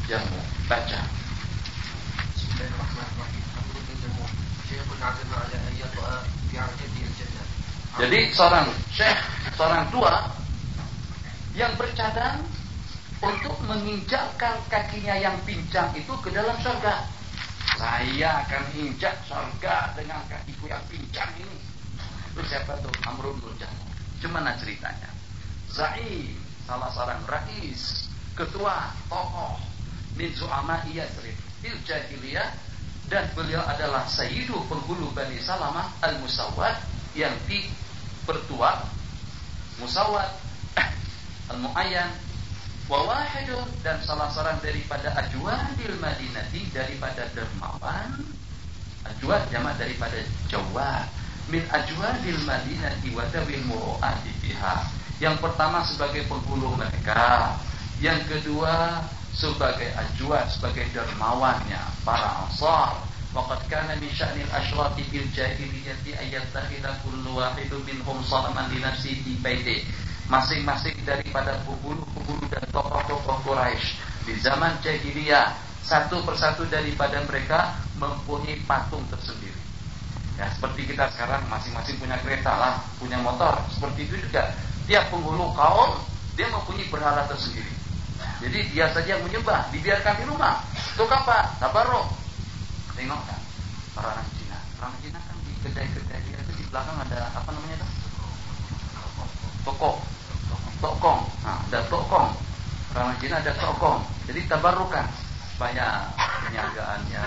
jamu. Baca. Jadi seorang syekh, seorang tua yang bercadang untuk menginjakkan kakinya yang pincang itu ke dalam surga. Saya akan injak surga dengan kakiku yang pincang ini. Itu siapa tuh? Amrun bin Jamuh. Gimana ceritanya? Zaim, salah seorang rais, ketua, tokoh min zu'ama Yathrib fil jahiliyah, dan beliau adalah sayyidu penghulu Bani Salamah al-Musawwad yang dipertua Musawwad al-Muayyan wa wahidun, dan salah seorang daripada ajwadil Madinati, daripada dermawan. Ajwad jamak daripada jawad, min ajwadil Madinati wa dawil muru'ati fiha. Yang pertama sebagai penghulu mereka, yang kedua sebagai ajwad, sebagai dermawannya para Ansar. Waqad kana min sya'nil asyrati fil jahiliyyati ayattakhidha kullu wahidun minhum salaman li nafsihi fi baiti. Masing-masing daripada penghulu dan tokoh-tokoh Quraisy di zaman jahiliyah, satu persatu daripada mereka mempunyai patung tersendiri. Ya, seperti kita sekarang masing-masing punya kereta lah, punya motor. Seperti itu juga tiap penghulu kaum dia mempunyai berhala tersendiri. Jadi dia saja yang menyembah, dibiarkan di rumah. Untuk apa? Tabarruk. Tengok kan orang Cina. Orang Cina kan di kedai-kedai dia itu di belakang ada apa namanya itu? Tokong. Nah, ada tokong. Orang Cina ada tokong. Jadi tabarrukan supaya perniagaannya,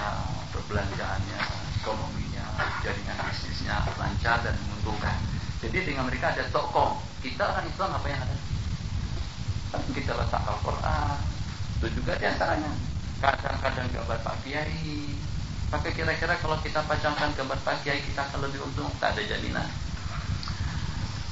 perbelanjaannya, ekonominya, jaringan bisnisnya lancar dan menguntungkan. Jadi dengan mereka ada tokong. Kita orang Islam apa yang ada? Kita letak Al-Quran. Itu juga diantaranya. Kadang-kadang gambar Pak Kiai. Maka kira-kira kalau kita pajangkan gambar Pak Kiai, kita akan lebih untung. Tak ada jaminan.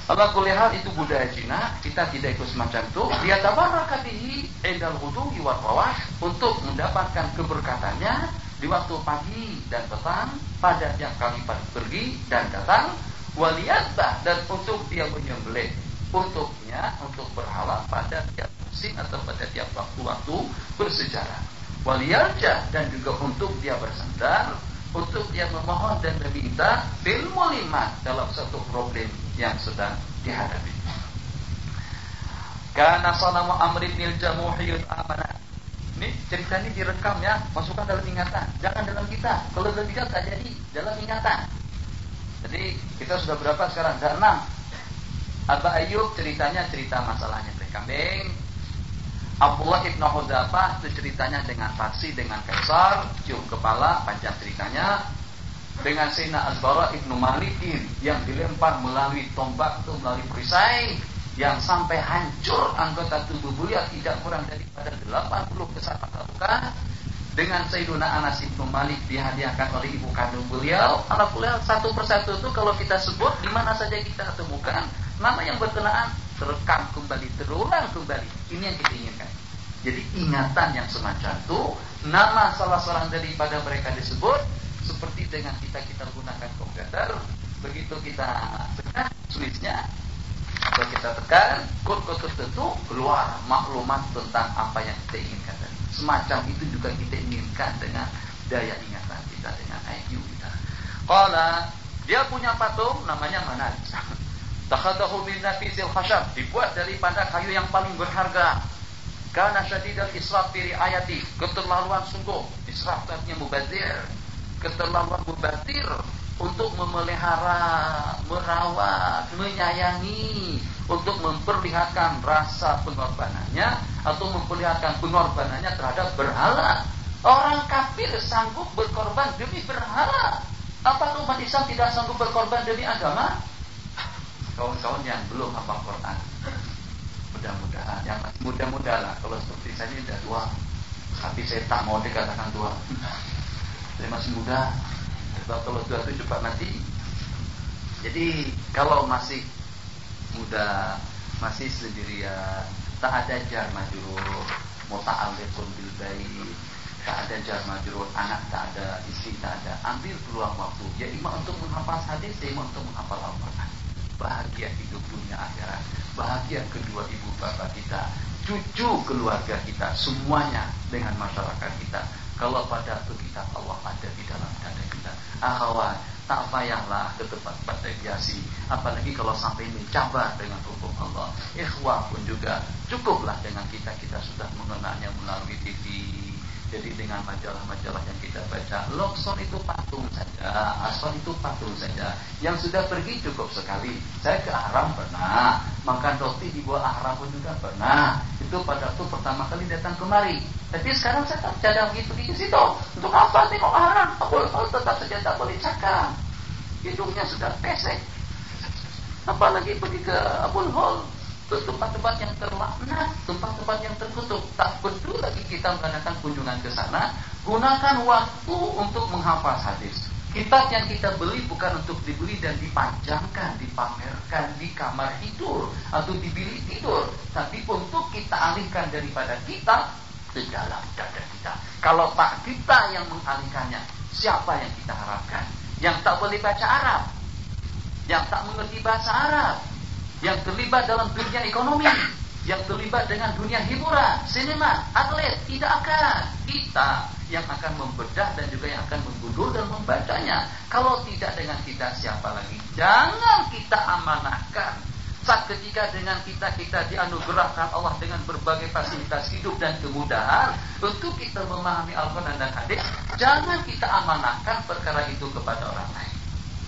Allah kulihat itu budaya Cina. Kita tidak ikut semacam itu. Dia tabaraka bihi indal ghudwi wal rawah, untuk mendapatkan keberkatannya di waktu pagi dan petang, pada tiap kali pergi dan datang. Waliyatbah, dan untuk dia menyembelih untuknya, untuk berhala pada tiap musim atau pada tiap waktu-waktu bersejarah. Waliyarja, dan juga untuk dia bersandar, untuk dia memohon dan meminta fil mulimat, dalam satu problem yang sedang dihadapi. Kana sanamu Amr bin Jamuhiyun amanah. Ini cerita ini direkam ya, masukkan dalam ingatan. Jangan dalam kita. Kalau dalam kita tak jadi, dalam ingatan. Jadi kita sudah berapa sekarang? Sudah 6. Aba Ayyub ceritanya cerita masalahnya kambing. Abdullah ibn Hudzafah itu ceritanya dengan faksi, dengan kaisar, cium kepala, panjang ceritanya. Dengan Sayyidina Al-Bara ibn Malik yang dilempar melalui tombak itu, melalui perisai, yang sampai hancur anggota tubuh beliau tidak kurang daripada 80 besar luka. Dengan Sayyidina Anas ibn Malik dihadiahkan oleh ibu kandung beliau. Alhamdulillah, satu persatu itu kalau kita sebut di mana saja kita temukan nama yang berkenaan, terekam kembali, terulang kembali. Ini yang kita inginkan. Jadi ingatan yang semacam itu, nama salah seorang daripada mereka disebut, seperti dengan kita gunakan komputer, begitu kita tekan switchnya, kalau kita tekan kode tertentu, keluar maklumat tentang apa yang kita inginkan. Semacam itu juga kita inginkan dengan daya ingatan kita, dengan IQ kita. Qala, dia punya patung namanya Manat. Takhadahu min nafisil khashab, dibuat daripada kayu yang paling berharga. Kana syadidal israf fi riayati, keterlaluan sungguh. Israf artinya mubazir. Keterlaluan mubazir untuk memelihara, merawat, menyayangi, untuk memperlihatkan rasa pengorbanannya atau memperlihatkan pengorbanannya terhadap berhala. Orang kafir sanggup berkorban demi berhala. Apa umat Islam tidak sanggup berkorban demi agama? Kawan-kawan yang belum hafal Quran, mudah-mudahan, yang masih muda-muda lah. Kalau seperti saya ini sudah tua, tapi saya tak mau dikatakan tua. Saya masih muda. Sebab kalau tua itu cepat mati. Jadi kalau masih muda, masih sendirian, tak ada jar majrur, muta'alliqun bil bait, tak ada jar majrur, anak tak ada, istri tak ada. Ambil peluang waktu, ya imam untuk menghafal hadis, ya imam untuk menghafal Al-Quran. Bahagia hidup dunia akhirat, bahagia kedua ibu bapak kita. cucu keluarga kita, semuanya dengan masyarakat kita. Kalau pada waktu kita Allah ada di dalam dada kita. Akhwat, tak payahlah ke tempat deviasi, apalagi kalau sampai mencabar dengan hukum Allah. Ikhwah pun juga cukuplah dengan kita sudah mengenalnya melalui TV. Jadi dengan majalah-majalah yang kita baca, Loksor itu patung saja, Aswan itu patung saja. Yang sudah pergi cukup sekali. Saya ke Ahram pernah, makan roti di bawah Ahram pun juga pernah. Itu pada waktu pertama kali datang kemari. Tapi sekarang saya tak cadang pergi ke situ. Untuk apa tengok Ahram? Abul tetap saja tak boleh cakap. Hidungnya sudah pesek. Apalagi pergi ke Abul Hol. Itu tempat-tempat yang terlaknat, tempat-tempat yang terkutuk. Tak perlu lagi kita mengadakan kunjungan ke sana. Gunakan waktu untuk menghafaz hadis. Kitab yang kita beli bukan untuk dibeli dan dipajangkan, dipamerkan di kamar tidur atau di bilik tidur, tapi untuk kita alihkan daripada kitab ke dalam dada kita. Kalau Pak kita yang mengalihkannya, siapa yang kita harapkan? Yang tak boleh baca Arab, yang tak mengerti bahasa Arab, yang terlibat dalam dunia ekonomi, yang terlibat dengan dunia hiburan, sinema, atlet, tidak akan. Kita yang akan membedah dan juga yang akan mengundur dan membacanya. Kalau tidak dengan kita, siapa lagi? Jangan kita amanahkan. Saat ketika dengan kita dianugerahkan Allah dengan berbagai fasilitas hidup dan kemudahan untuk kita memahami Al-Quran dan hadis, jangan kita amanahkan perkara itu kepada orang lain.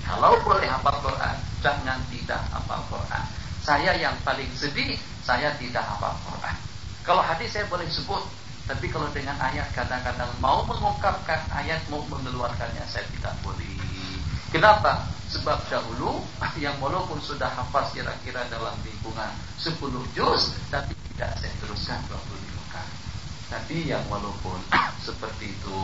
Kalau boleh hafal Quran, jangan tidak hafal Quran. Saya yang paling sedih, saya tidak hafal Quran. Kalau hadis saya boleh sebut, tapi kalau dengan ayat kadang-kadang mau mengungkapkan ayat, mau mengeluarkannya, saya tidak boleh. Kenapa? Sebab dahulu yang walaupun sudah hafal kira-kira dalam lingkungan 10 juz, tapi tidak saya teruskan 25 kali. Tapi yang walaupun seperti itu,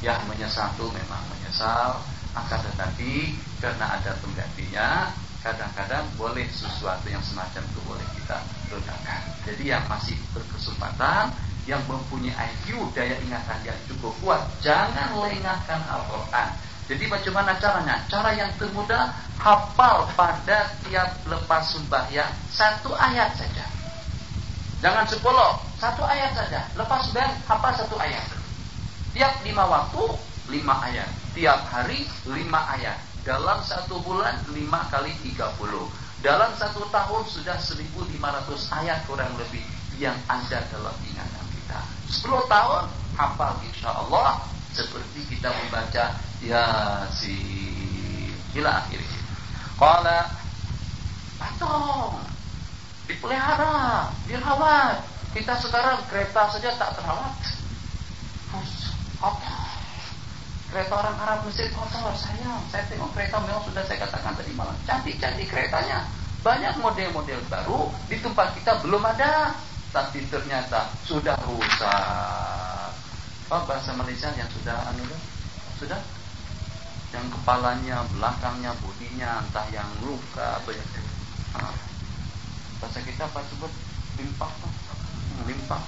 yang menyesal itu memang menyesal, akan tetapi karena ada penggantinya, kadang-kadang boleh sesuatu yang semacam itu boleh kita ledakan. Jadi yang masih berkesempatan, yang mempunyai IQ, daya ingatan yang cukup kuat, jangan lengahkan Al-Quran. Jadi bagaimana caranya? Cara yang termudah, hafal pada tiap lepas sembahyang 1 ayat saja. Jangan 10, 1 ayat saja. Lepas sembahyang hafal 1 ayat. Tiap 5 waktu 5 ayat. Tiap hari 5 ayat. Dalam 1 bulan 5 kali 30. Dalam 1 tahun sudah 1.500 ayat kurang lebih yang ada dalam ingatan kita. 10 tahun hafal insyaAllah seperti kita membaca Yasin ila akhirnya. Qala patung dipelihara, dirawat. Kita sekarang kereta saja tak terawat. Apa? Kereta orang Arab Mesir kotor, sayang. Saya tengok kereta memang sudah saya katakan tadi malam, cantik-cantik keretanya. Banyak model-model baru di tempat kita belum ada, tapi ternyata sudah rusak. Apa bahasa Malaysia yang sudah sudah? Yang kepalanya, belakangnya, bodinya entah yang luka banyak. Bahasa kita apa sebut? Limpak. Limpak.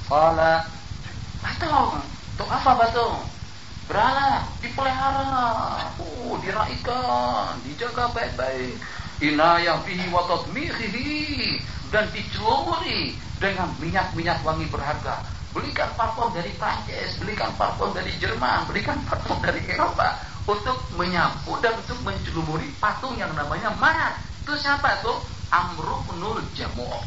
Qala patung. Untuk apa patung? Beralah, dipelihara, diraikan, dijaga baik-baik. Inayah fihi wa tatmihihi, dan dicelumuri dengan minyak-minyak wangi berharga. Belikan parfum dari Prancis, belikan parfum dari Jerman, belikan parfum dari Eropa untuk menyapu dan untuk mencelumuri patung yang namanya Mat. Itu siapa itu? Amru bin Jamuh.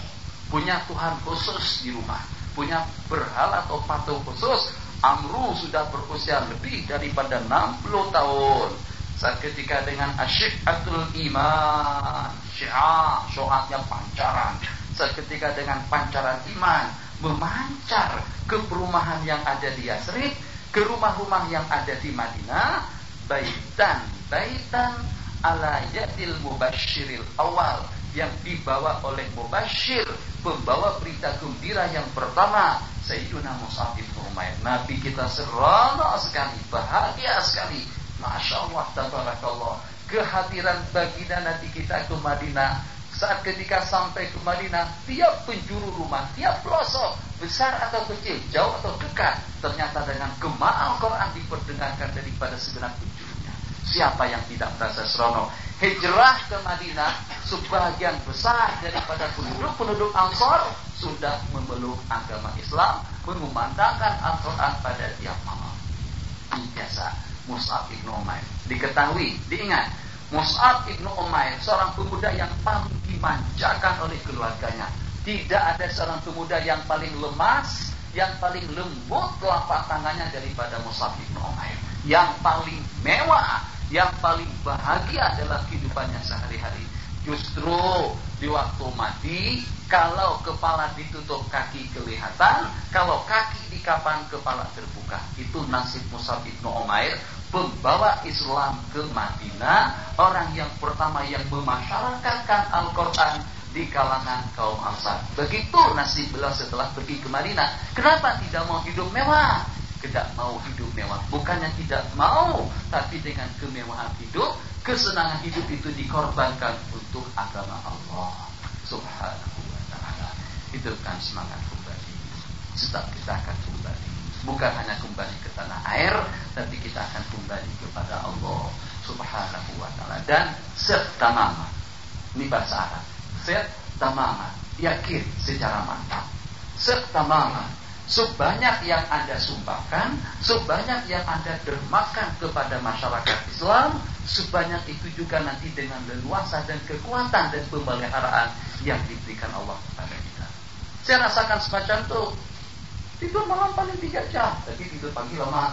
Punya Tuhan khusus di rumah, punya berhala atau patung khusus. Amru sudah berusia lebih daripada 60 tahun. Saat ketika dengan asy'atul iman, syiatnya pancaran. Saat ketika dengan pancaran iman memancar ke perumahan yang ada di Yasrib, ke rumah-rumah yang ada di Madinah, baitan ala yadil mubasyiril awal, yang dibawa oleh Mubashir, pembawa berita gembira yang pertama, Sayyiduna Mus'ab bin Umair. Nabi kita seronok sekali, bahagia sekali, Masya Allah, tabarakallah. Kehadiran baginda Nabi kita ke Madinah. Saat ketika sampai ke Madinah, tiap penjuru rumah, tiap pelosok, besar atau kecil, jauh atau dekat, ternyata dengan gema Al-Quran diperdengarkan daripada segenap penjurunya. Siapa yang tidak merasa seronok? hijrah ke Madinah, sebagian besar daripada penduduk Ansor sudah memeluk agama Islam, mengumandangkan Al-Quran pada tiap malam. Biasa Mus'ab ibnu Umair. Diketahui, diingat, Mus'ab ibnu Umair seorang pemuda yang paling dimanjakan oleh keluarganya. Tidak ada seorang pemuda yang paling lemas, yang paling lembut telapak tangannya daripada Mus'ab ibnu Umair. Yang paling mewah, yang paling bahagia adalah kehidupannya sehari-hari. Justru di waktu mati, kalau kepala ditutup kaki kelihatan, kalau kaki dikapan kepala terbuka. Itu nasib Mus'ab ibnu Umair, pembawa Islam ke Madinah, orang yang pertama yang memasyarakatkan Al-Quran di kalangan kaum Ansar. Begitu nasib beliau setelah pergi ke Madinah. Kenapa tidak mau hidup mewah? Tidak mau hidup mewah, bukannya tidak mau, tapi dengan kemewahan hidup, kesenangan hidup itu dikorbankan untuk agama Allah Subhanahu wa ta'ala. Hidupkan semangat kembali. Sebab kita akan kembali, bukan hanya kembali ke tanah air, tapi kita akan kembali kepada Allah Subhanahu wa ta'ala. Dan setamama, ini bahasa Arab, setamama, yakin secara mantap, setamama, sebanyak yang Anda sumbangkan, sebanyak yang Anda dermakan kepada masyarakat Islam, sebanyak itu juga nanti dengan leluasa dan kekuatan dan pemeliharaan yang diberikan Allah kepada kita. Saya rasakan semacam itu. Tidur malam paling 3 jam, tapi tidur pagi lama.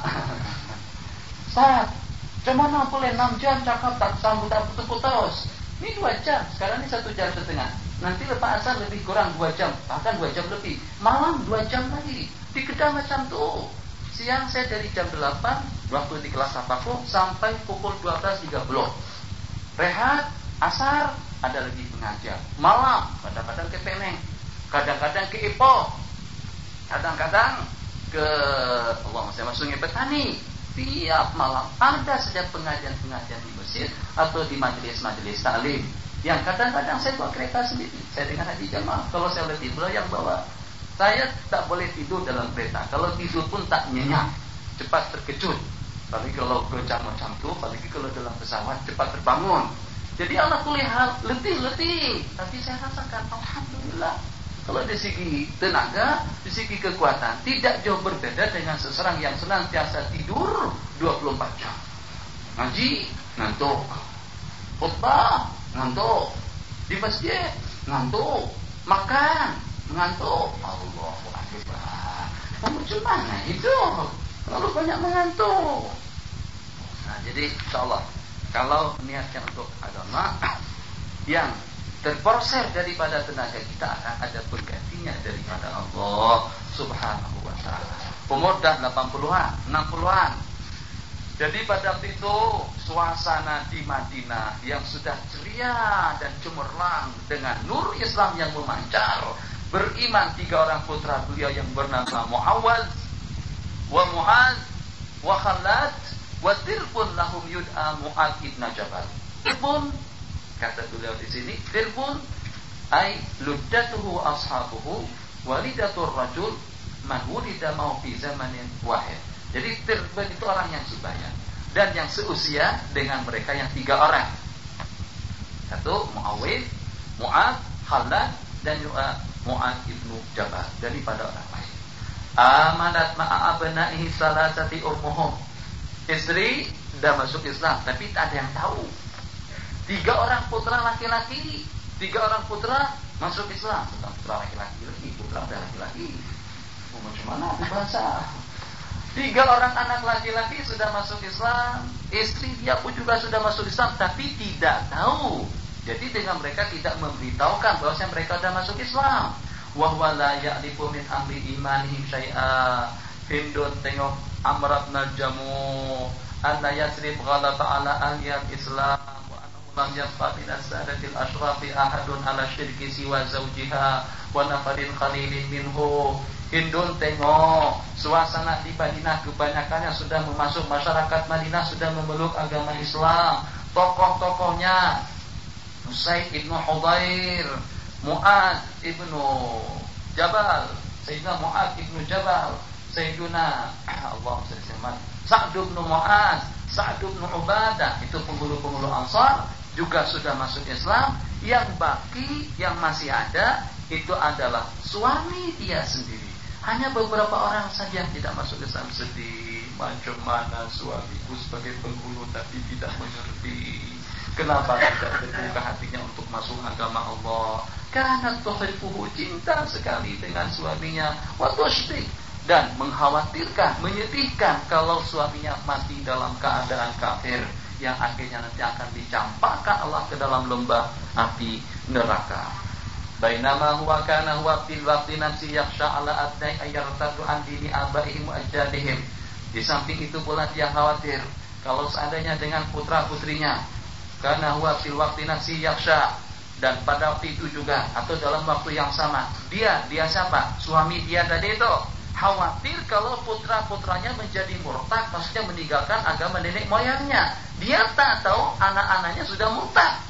Ustaz, cuman boleh 6 jam cakap tak sambut tak putus-putus. Ini 2 jam, sekarang ini 1 jam setengah. Nanti lepas asar lebih kurang 2 jam, bahkan 2 jam lebih. Malam 2 jam lagi. Di Kedah macam tu. Siang saya dari jam 8 waktu di kelas Tapaku sampai pukul 12.30. Rehat, asar ada lagi pengajar. Malam kadang-kadang ke Peneng, kadang-kadang ke Ipoh, kadang-kadang ke Sungai Petani. Tiap malam ada saja pengajian-pengajian di masjid atau di majelis-majelis taklim. Yang kadang-kadang saya bawa kereta sendiri. Saya dengan haji jamaah. Kalau saya letih, beliau yang bawa. Saya tak boleh tidur dalam kereta. Kalau tidur pun tak nyenyak, cepat terkejut. Tapi kalau goncang macam tu, apalagi kalau dalam pesawat cepat terbangun. Jadi Allah kulihat letih. Tapi saya rasakan alhamdulillah. Kalau dari segi tenaga, dari segi kekuatan, tidak jauh berbeda dengan seseorang yang senantiasa tidur 24 jam. Ngaji, ngantuk. Khutbah, ngantuk. Di masjid, ngantuk. Makan, ngantuk. Allahu Akbar. Kamu gimana itu? Terlalu banyak mengantuk. Nah, jadi insyaallah kalau niatnya untuk agama yang terporser daripada tenaga kita, akan ada penggantinya daripada Allah Subhanahu wa ta'ala. Umur dah 80-an, 60-an. Jadi pada waktu itu suasana di Madinah yang sudah ceria dan cemerlang dengan nur Islam yang memancar. Beriman 3 orang putra beliau yang bernama Muawaz wa Mu'adz wa Khalad wa Tirbun lahum yud'a Mu'adz ibn Jabal. Tirbun, kata beliau di sini, Tirbun ay luddatuhu ashabuhu walidatur rajul man wulida mau fi zamanin wahid. Jadi Tirbun itu orang yang sebaya dan yang seusia dengan mereka yang 3 orang. Satu Muawid, Mu'adz, Khalad, dan juga Mu'adz ibnu Jabal daripada orang lain. Amanat ma'a abna'ihi salasati ummuhum. Istri dah masuk Islam tapi tak ada yang tahu. 3 orang putra laki-laki, 3 orang putra masuk Islam. Tentang putra laki-laki, putra dan laki-laki. Macam mana bahasa? 3 orang anak laki-laki sudah masuk Islam, istri dia pun juga sudah masuk Islam, tapi tidak tahu. Jadi dengan mereka tidak memberitahukan bahwasanya mereka sudah masuk Islam. Wa huwa la ya'rifu min amri imanihim syai'a. Hindun tengok Amr bin Jamuh anna Yasrib ghalata ala ahli Islam wa annahu lam yabqa min as-sadatil ashrafi ahadun ala syirki siwa zawjiha wa nafarin qalilin minhu. Hindun tengok suasana di Madinah kebanyakannya sudah memasuk masyarakat Madinah, sudah memeluk agama Islam. Tokoh-tokohnya Usaid ibnu Hudhair, Mu'adz ibnu Jabal, Sayyidina Mu'adz ibnu Jabal, Sayyiduna Sa'd ibnu Mu'adz, Sa'd ibnu Ubadah, itu penghulu-penghulu Ansar. juga sudah masuk Islam. Yang baki, yang masih ada, itu adalah suami dia sendiri. Hanya beberapa orang saja yang tidak masuk Islam. Sedih, macam mana suamiku sebagai penghulu tapi tidak mengerti. Kenapa tidak terbuka hatinya untuk masuk agama Allah? Karena tuhibbuhu, cinta sekali dengan suaminya. Wa tushrik, dan mengkhawatirkan, menyedihkan kalau suaminya mati dalam keadaan kafir, yang akhirnya nanti akan dicampakkan Allah ke dalam lembah api neraka. Bainama huwa kana huwa fil waqti nafsi yakhsha ala adnai ayyartadu an dini abaihim wa ajdadihim. Di samping itu pula dia khawatir kalau seandainya dengan putra-putrinya, karena huwa fil waqti nafsi yakhsha, dan pada waktu itu juga atau dalam waktu yang sama, dia siapa? Suami dia tadi itu khawatir kalau putra-putranya menjadi murtad, maksudnya meninggalkan agama nenek moyangnya. Dia tak tahu anak-anaknya sudah murtad.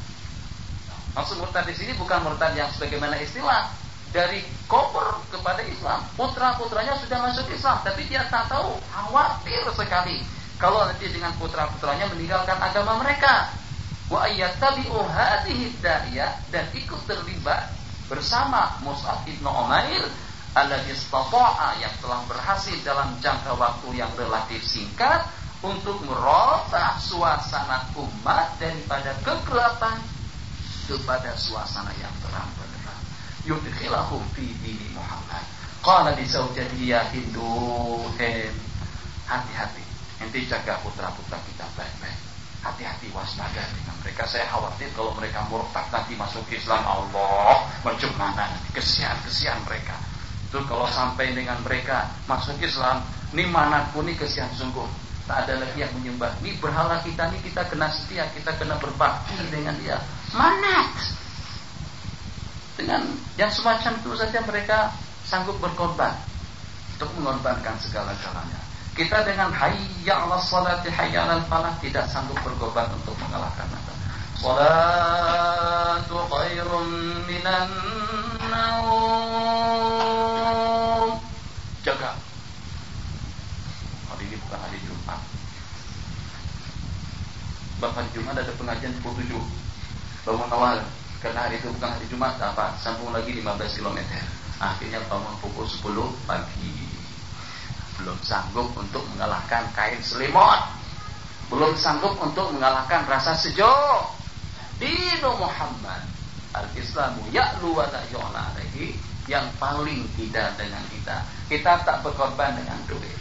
Maksud murtad di sini bukan murtad yang sebagaimana istilah dari kufur kepada Islam. Putra-putranya sudah masuk Islam, tapi dia tak tahu, khawatir sekali kalau nanti dengan putra-putranya meninggalkan agama mereka. Wa ayyattabi'u hadhihi da'iyah, dan ikut terlibat bersama Mus'ab bin Umair alladhi istata'a, yang telah berhasil dalam jangka waktu yang relatif singkat untuk merotak suasana umat daripada kegelapan kepada suasana yang terang benderang. Yudkhilahu fi dini Muhammad. Qala li zawjatihi ya Hindu, hati-hati, ente jaga putra-putra kita baik-baik. Hati-hati, waspada dengan mereka. Saya khawatir kalau mereka murtad nanti masuk Islam, Allah, macam mana nanti, kesian mereka. Itu kalau sampai dengan mereka masuk Islam, ini manatku nih kesian sungguh. Tak ada lagi yang menyembah. Ini berhala kita nih, kita kena setia, kita kena berbakti dengan dia. Manat. Dengan yang semacam itu saja mereka sanggup berkorban untuk mengorbankan segala-galanya. Kita dengan hayya 'alas salati hayya 'alal falah tidak sanggup berkorban untuk mengalahkan mereka. Salatu khairum minan naum. Jaga. Hari ini bukan hari Jumat. Bahkan Jumat ada pengajian pukul 7. Bangun awal, karena hari itu bukan hari Jumat, apa? Sambung lagi 15 km. Akhirnya bangun pukul 10 pagi. Belum sanggup untuk mengalahkan kain selimut, belum sanggup untuk mengalahkan rasa sejuk. Dinu Muhammad, al-Islamu ya'lu wa la yu'la alaihi, yang paling tidak dengan kita. Kita tak berkorban dengan duit,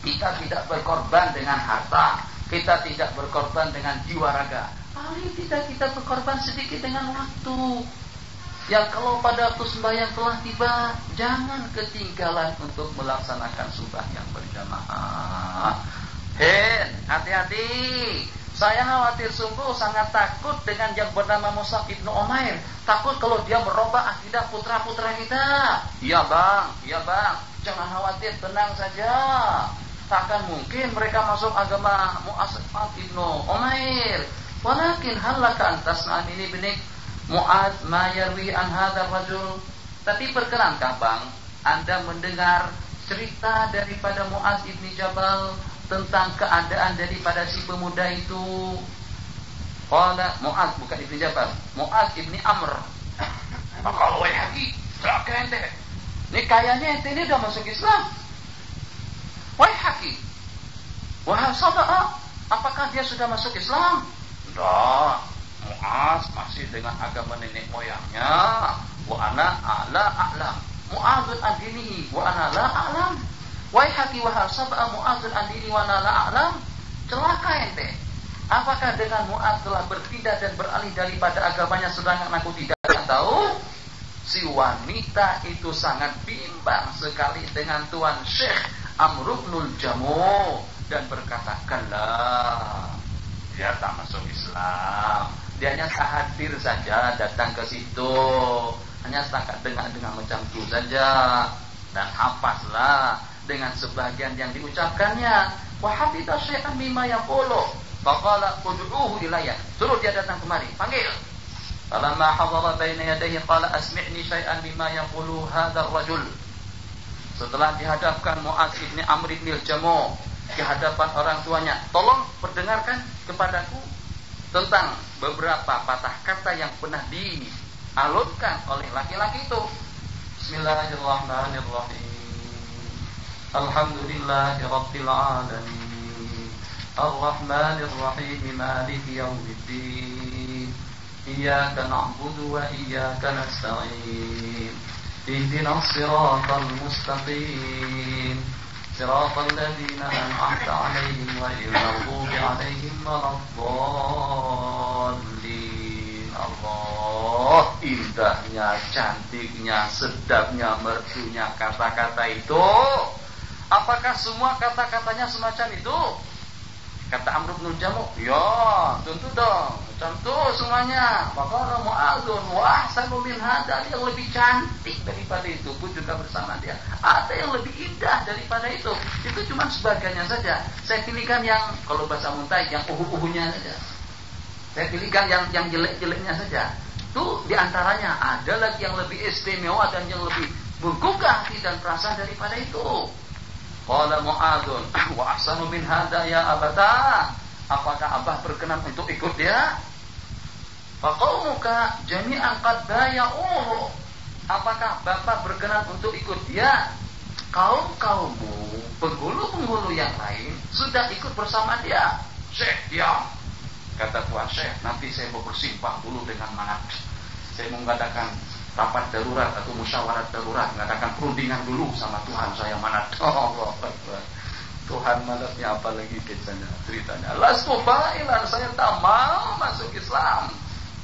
kita tidak berkorban dengan harta, kita tidak berkorban dengan jiwa raga. Paling tidak kita berkorban sedikit dengan waktu. Yang kalau pada waktu sembahyang telah tiba, jangan ketinggalan untuk melaksanakan sembahyang berjamaah. Hati-hati. Saya khawatir sungguh, sangat takut dengan yang bernama Mus'ab bin Umair. Takut kalau dia merubah akidah putra-putra kita. Iya bang, jangan khawatir, tenang saja. Takkan mungkin mereka masuk agama Mus'ab bin Umair. Walakin halaka antasna ini benik Mu'adz ma yarwi an hadzal rajul. Tapi perkenankah bang, Anda mendengar cerita daripada Mu'adz ibni Jabal tentang keadaan daripada si pemuda itu? Qala Mu'adz, bukan ibni Jabal, Mu'adz ibni Amr. Maka wahai celaka ente, ini kayaknya ente ini udah masuk Islam. Wahai wahai saudara, apakah dia sudah masuk Islam? Tidak. Mu'adz masih dengan agama nenek moyangnya. Wa ana la a'lam. Mu'adzun an dinihi wa ana la a'lam. Waihaki wa hasaba Mu'adzun an dinihi wa ana la a'lam. Celaka ente. Apakah dengan Mu'adz telah berpindah dan beralih daripada agamanya sedangkan aku tidak tahu? Si wanita itu sangat bimbang sekali dengan Tuan Syekh Amr ibnul Jamuh dan berkata, "Kala, dia tak masuk Islam. Dia hanya hadir saja datang ke situ, hanya setakat dengar macam itu saja, dan hafazlah dengan sebagian yang diucapkannya. Wa hafidha syai'an mimma yaqulu. Faqala ud'uhu ilayya." Suruh dia datang kemari, panggil. Falamma hadara baina yadayhi qala asmi'ni syai'an mimma yaqulu hadzal rajul. Setelah dihadapkan Mu'adz bin Amr bin Jamuh di hadapan orang tuanya, tolong perdengarkan kepadaku tentang beberapa patah kata yang pernah dialunkan oleh laki-laki itu. Bismillahirrahmanirrahim. Alhamdulillahirabbil alamin. Arrahmanirrahim. Maliki yaumiddin. Iyyaka na'budu wa iyyaka nasta'in. Ihdinas siratal mustaqim. Siratal ladzina an'amta 'alaihim ghairil maghdubi 'alaihim waladdallin. Allah, indahnya, cantiknya, sedapnya, merdunya kata-kata itu. Apakah semua kata-katanya semacam itu? Kata Amr bin Jamuh, ya tentu dong, tentu semuanya. Maka Mu'adzun, wah ahsanu min hada, yang lebih cantik daripada itu pun juga bersama dia. Ada yang lebih indah daripada itu. Itu cuma sebagiannya saja. Saya pilihkan yang, kalau bahasa Muntai, yang uhuh-uhuhnya saja. Saya pilihkan yang jelek-jeleknya saja. Itu diantaranya. Ada lagi yang lebih istimewa dan yang lebih menggugah hati dan perasaan daripada itu. Qala Mu'adzun, wa ahsanu min hada ya abata. Apakah Abah berkenan untuk ikut dia? Faqaumuka jami'an qad baya'uhu. Apakah Bapak berkenan untuk ikut dia? Kaum-kaummu, penghulu-penghulu yang lain sudah ikut bersama dia. Syekh, diam. Kata Tuan Syekh, nanti saya mau bersimpang dulu dengan Manat. Saya mau mengadakan rapat darurat atau musyawarah darurat, mengadakan perundingan dulu sama Tuhan saya Manat. Allah Akbar. Tuhan Manatnya apa lagi ceritanya? Lastu fa'ilan, saya tak mau masuk Islam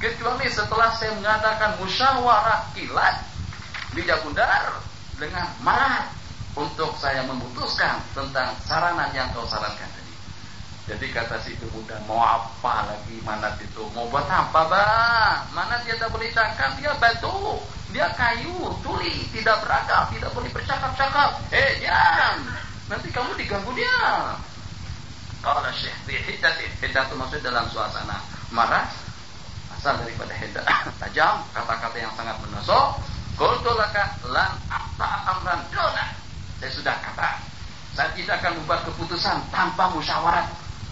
kecuali setelah saya mengadakan musyawarah kilat di Jagundar dengan Manat untuk saya memutuskan tentang sarana yang kau sarankan tadi. Jadi kata si pemuda, mau apa lagi Manat itu? Mau buat apa bang? Manat dia tak boleh cakap, dia batu, dia kayu, tuli, tidak berakal, tidak boleh bercakap-cakap. Jangan, nanti kamu diganggu dia. Kalau Syekh hidat itu maksud dalam suasana marah, asal daripada hidat tajam, kata-kata yang sangat menusuk. Qultu laka lan aqta amran duna. Saya sudah kata, saya tidak akan membuat keputusan tanpa musyawarah,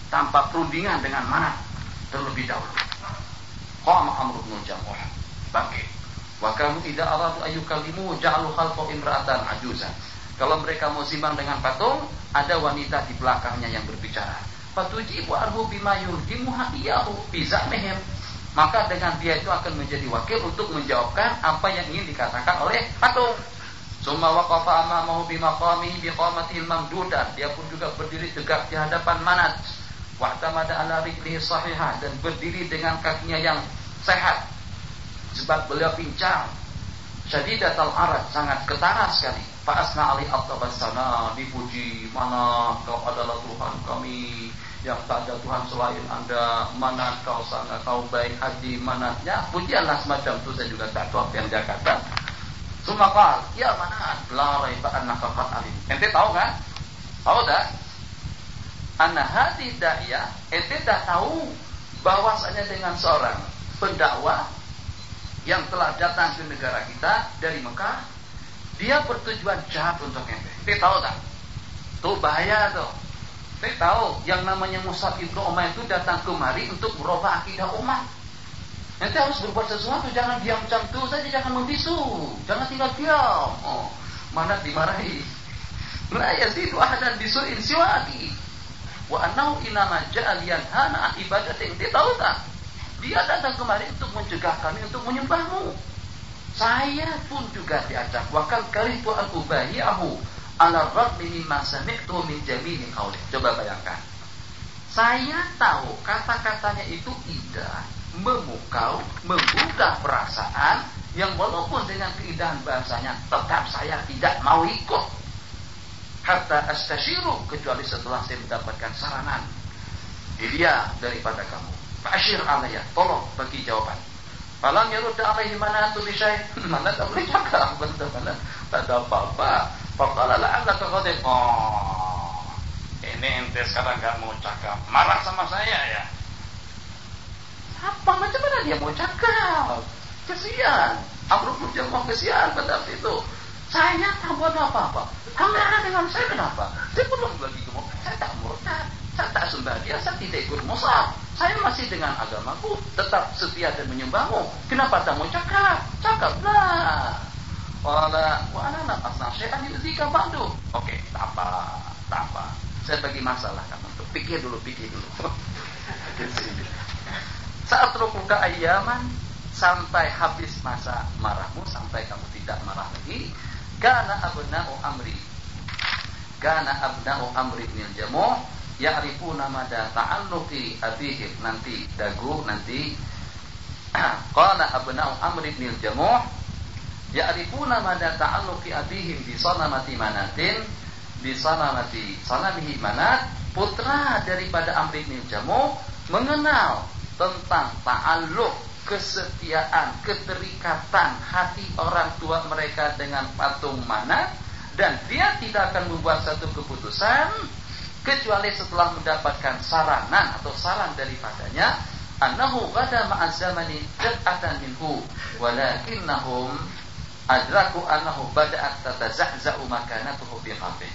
tanpa perundingan dengan Manat terlebih dahulu. Qama Amr bin Jamuh, bangkit. Wa kanu idza aradu ayyukallimu ja'alu khalfa imra'atan ajuzan. Kalau mereka mau simbang dengan patung, ada wanita di belakangnya yang berbicara. Fatujibu arhu bima yulhimu hadiyahu bizamihim. Maka dengan dia itu akan menjadi wakil untuk menjawabkan apa yang ingin dikatakan oleh patung. Summa waqafa amamahu bimaqamihi biqamatil mamdudah. Dia pun juga berdiri tegak di hadapan Manat. Wa'tamada ala rijlihi sahihah, dan berdiri dengan kakinya yang sehat sebab beliau pincang. Syadidatul arad, sangat ketara sekali. Fa asna ali at-tabassana, dipuji, mana kau adalah Tuhan kami, yang tak ada Tuhan selain Anda. Mana kau sangat kau baik hati, manatnya pujianlah semacam itu. Saya juga tak tahu apa yang dia kata. Sumakal, ya Manat, la raiba annaka qad alim. Ente tahu kan? Tahu tak? Anna hadi da'iyah, ente dah tahu bahwasanya dengan seorang pendakwah yang telah datang ke negara kita dari Mekah, dia bertujuan jahat untuk ente. Ente tahu tak? Tuh bahaya tuh. Ente tahu yang namanya Mus'ab ibnu Umair itu datang kemari untuk merubah akidah umat. Ente harus berbuat sesuatu, jangan diam macam tu saja, jangan membisu, jangan tinggal diam. Mana dimarahi. La yazidu ahadan bisu'in siwaki. Wa annahu inama ja'al yanhana an ibadatin. Dia tahu tak? Dia datang kemari untuk mencegah kami untuk menyembahmu. Saya pun juga diajak. Wa kal karitu an ubahi'ahu ala rabbih mimma sami'tu min jamili qawli. Coba bayangkan. Saya tahu kata-katanya itu indah, memukau, menggugah perasaan, yang walaupun dengan keindahan bahasanya tetap saya tidak mau ikut. Hatta astasyiru, kecuali setelah saya mendapatkan saranan dia daripada kamu. Fa'asyir alaiya, tolong bagi jawaban. Falam yarudda alaihi manatu bisyai. Mana tak boleh cakap, mana tak ada apa-apa. Faqala la'allaka qadib. Ini ente sekarang gak mau cakap, marah sama saya ya. Apa macam mana dia mau cakap? Kesian. Amr bin Jamuh kesian pada itu. Saya tak buat apa-apa. Kamu dengan saya kenapa? Saya belum lagi ngomong. Saya tak murtad. Saya tak bahagia, saya tidak ikut Musa. Saya masih dengan agamaku, tetap setia dan menyembahmu. Kenapa tak mau cakap? Cakaplah. Wala wa ana asna syai'an yuzika ba'du. Oke, tak apa. Saya bagi masalah kamu untuk pikir dulu. Saat rukuka ayyaman, sampai habis masa marahmu, sampai kamu tidak marah lagi. Kana abna'u amri minal jamu' ya'rifuna mada ta'alluqi abihim. Nanti qala abna'u amri minal jamu' ya'rifuna mada ta'alluqi abihim bi sanamati sanamihi manat. Putra daripada Amr bin Jamuh mengenal tentang ta'alluq, kesetiaan, keterikatan hati orang tua mereka dengan patung Manat, dan dia tidak akan membuat satu keputusan kecuali setelah mendapatkan saran daripadanya, annahu ghada ma'az zamani qat'atan minhu walakinnahum adraku annahu bada'at tatazahza'u makanatuhu bi qalbi.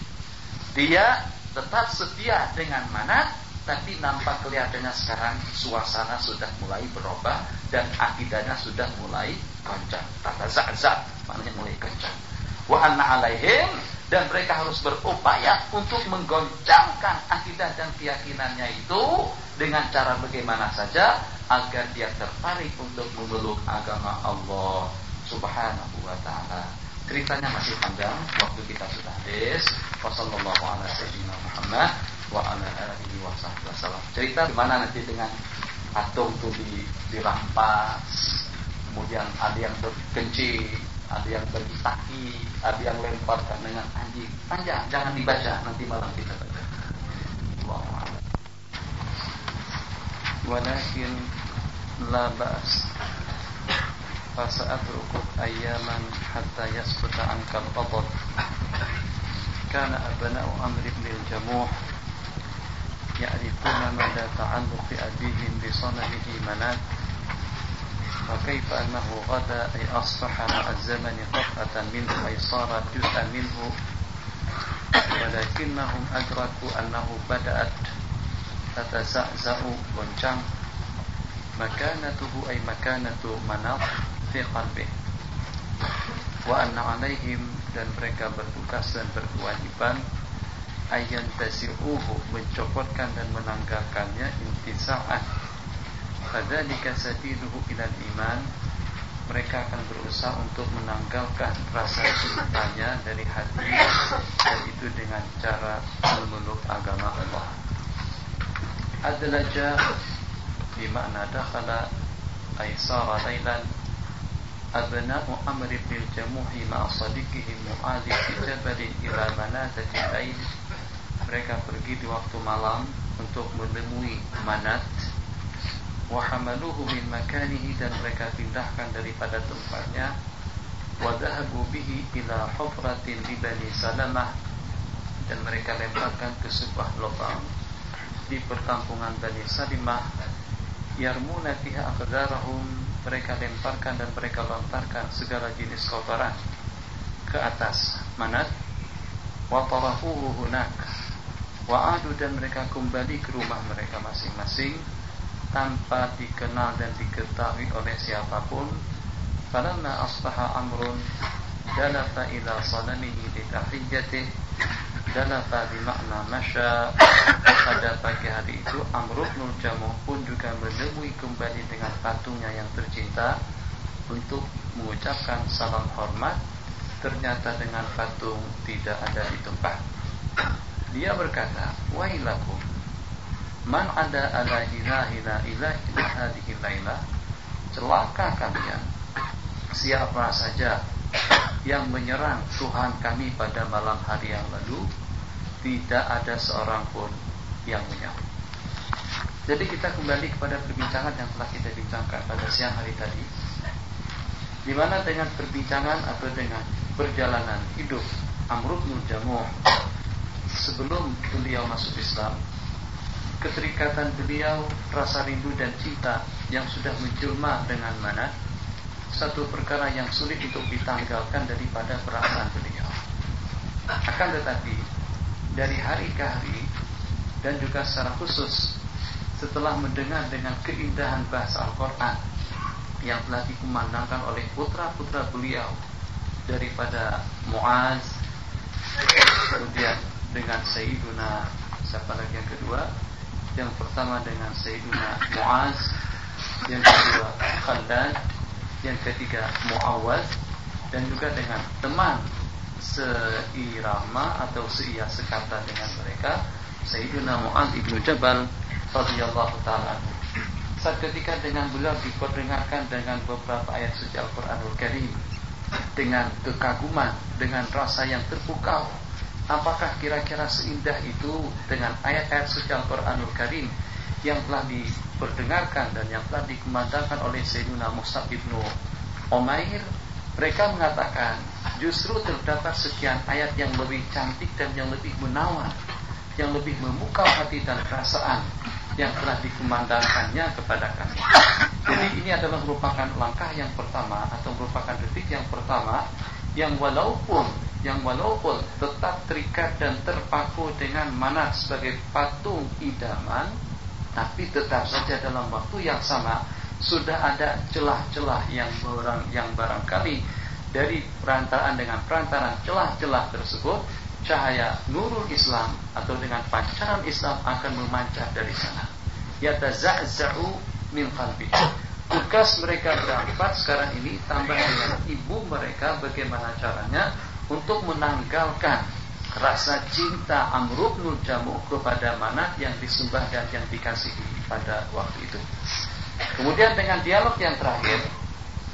Dia tetap setia dengan Manat, tapi nampak kelihatannya sekarang suasana sudah mulai berubah dan akidahnya sudah mulai goncang. Tatazahza' maknanya mulai goncang. Wa anna alaihim, dan mereka harus berupaya untuk menggoncangkan akidah dan keyakinannya itu dengan cara bagaimana saja agar dia tertarik untuk memeluk agama Allah Subhanahu wa ta'ala. Ceritanya masih panjang, waktu kita sudah habis. Wassallallahu ala sayyidina Muhammad wa ala alihi wasallam. Cerita gimana nanti dengan patung itu dirampas, kemudian ada yang berkencing, ada yang bertaki, ada yang lemparkan dengan anjing. Panjang, jangan dibaca, nanti malam kita baca. Allahu a'lam. Walakin la ba's fasa'atrukuk ayyaman hatta yasquta ankal qadad. Kana abna'u Amr ibn al-Jamuh ya'rifuna mada ta'alluqi abihim bi sanamihi Manat. Wa kaifa annahu ghada ay asbaha ma'a az-zamani qat'atan minhu ay sara juz'an minhu walakinnahum adraku annahu bada'at tataza'za'u goncang makanatuhu ay makanatu Manat fi qalbih wa anna alaihim, dan mereka bertugas dan berkewajiban ayyan tasi'uhu, mencopotkan dan menanggalkannya, intisa'an fadzalika sabiluhu ilal iman. Mereka akan berusaha untuk menanggalkan rasa cintanya dari hati, dan itu dengan cara memeluk agama Allah. Adlaja bimakna dakhala aysara laylan abna'u Amr bin Jamuhi ma'a sadiqihim Mu'adh fi jabalin ila manazati al-ain. Mereka pergi di waktu malam untuk menemui Manat. Wa hamaluhu min makanihi, dan mereka pindahkan daripada tempatnya. Wa dhahabu bihi ila hufratin li Bani Salamah, dan mereka lemparkan ke sebuah lubang di perkampungan Bani Salimah. Yarmuna fiha aqdarahum, mereka lemparkan dan mereka lontarkan segala jenis kotoran ke atas Manat. Wa tarafuhu hunak wa adu, dan mereka kembali ke rumah mereka masing-masing tanpa dikenal dan diketahui oleh siapapun. Falamma asbaha Amrun dalafa ila sanamihi litahiyyatih. Dalafa bimakna masya. Pada pagi hari itu Amr bin Jamuh pun juga menemui kembali dengan patungnya yang tercinta untuk mengucapkan salam hormat. Ternyata dengan patung tidak ada di tempat. Dia berkata, wailakum man ada ala ilahina ilahina hadhihi lailah. Celaka kalian, siapa saja yang menyerang Tuhan kami pada malam hari yang lalu, tidak ada seorang pun yang menyahut. Jadi kita kembali kepada perbincangan yang telah kita bincangkan pada siang hari tadi, di mana dengan perbincangan atau dengan perjalanan hidup Amr bin Jamuh sebelum beliau masuk Islam, keterikatan beliau, rasa rindu dan cinta yang sudah menjelma dengan Manat, satu perkara yang sulit untuk ditanggalkan daripada perasaan beliau. Akan tetapi dari hari ke hari dan juga secara khusus setelah mendengar dengan keindahan bahasa Al-Quran yang telah dikumandangkan oleh putra-putra beliau daripada Muaz, kemudian dengan Sayyiduna, siapa lagi yang kedua? Yang pertama dengan Sayyiduna Muaz, yang kedua Khalad, yang ketiga Muawaz, dan juga dengan teman seirama atau seia sekata dengan mereka, Sayyiduna Muaz ibnu Jabal radhiyallahu taala. Saat ketika dengan beliau diperdengarkan dengan beberapa ayat suci Al-Quranul Karim dengan kekaguman, dengan rasa yang terpukau, apakah kira-kira seindah itu dengan ayat-ayat suci Al-Quranul Karim yang telah diperdengarkan dan yang telah dikumandangkan oleh Sayyidina Mus'ab ibnu Umair? Mereka mengatakan justru terdapat sekian ayat yang lebih cantik dan yang lebih menawan, yang lebih memukau hati dan perasaan yang telah dikumandangkannya kepada kami. Jadi ini adalah merupakan langkah yang pertama atau merupakan detik yang pertama yang walaupun tetap terikat dan terpaku dengan Manat sebagai patung idaman, tapi tetap saja dalam waktu yang sama sudah ada celah-celah yang barangkali dari perantaraan celah-celah tersebut cahaya nurul Islam atau dengan pancaran Islam akan memancar dari sana. Yatazazza'u min qalbi. Tugas mereka berempat sekarang ini tambah dengan ibu mereka bagaimana caranya untuk menanggalkan rasa cinta Amr bin Jamuh kepada Manat yang disembah dan yang dikasihi pada waktu itu. Kemudian dengan dialog yang terakhir,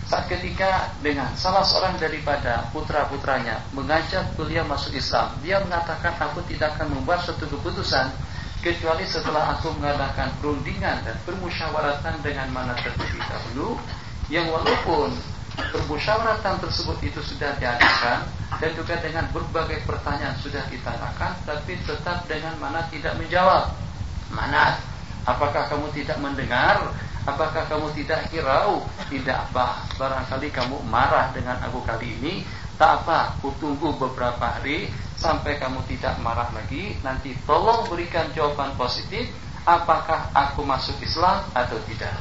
saat ketika dengan salah seorang daripada putra-putranya mengajak beliau masuk Islam, dia mengatakan, aku tidak akan membuat suatu keputusan kecuali setelah aku mengadakan perundingan dan permusyawaratan dengan Manat terlebih dahulu, yang walaupun permusyawaratan tersebut itu sudah diadakan dan juga dengan berbagai pertanyaan sudah ditanyakan, tapi tetap dengan Manat tidak menjawab. Manat, apakah kamu tidak mendengar? Apakah kamu tidak hirau? Tidak apa, barangkali kamu marah dengan aku kali ini. Tak apa, aku tunggu beberapa hari sampai kamu tidak marah lagi. Nanti tolong berikan jawaban positif, apakah aku masuk Islam atau tidak.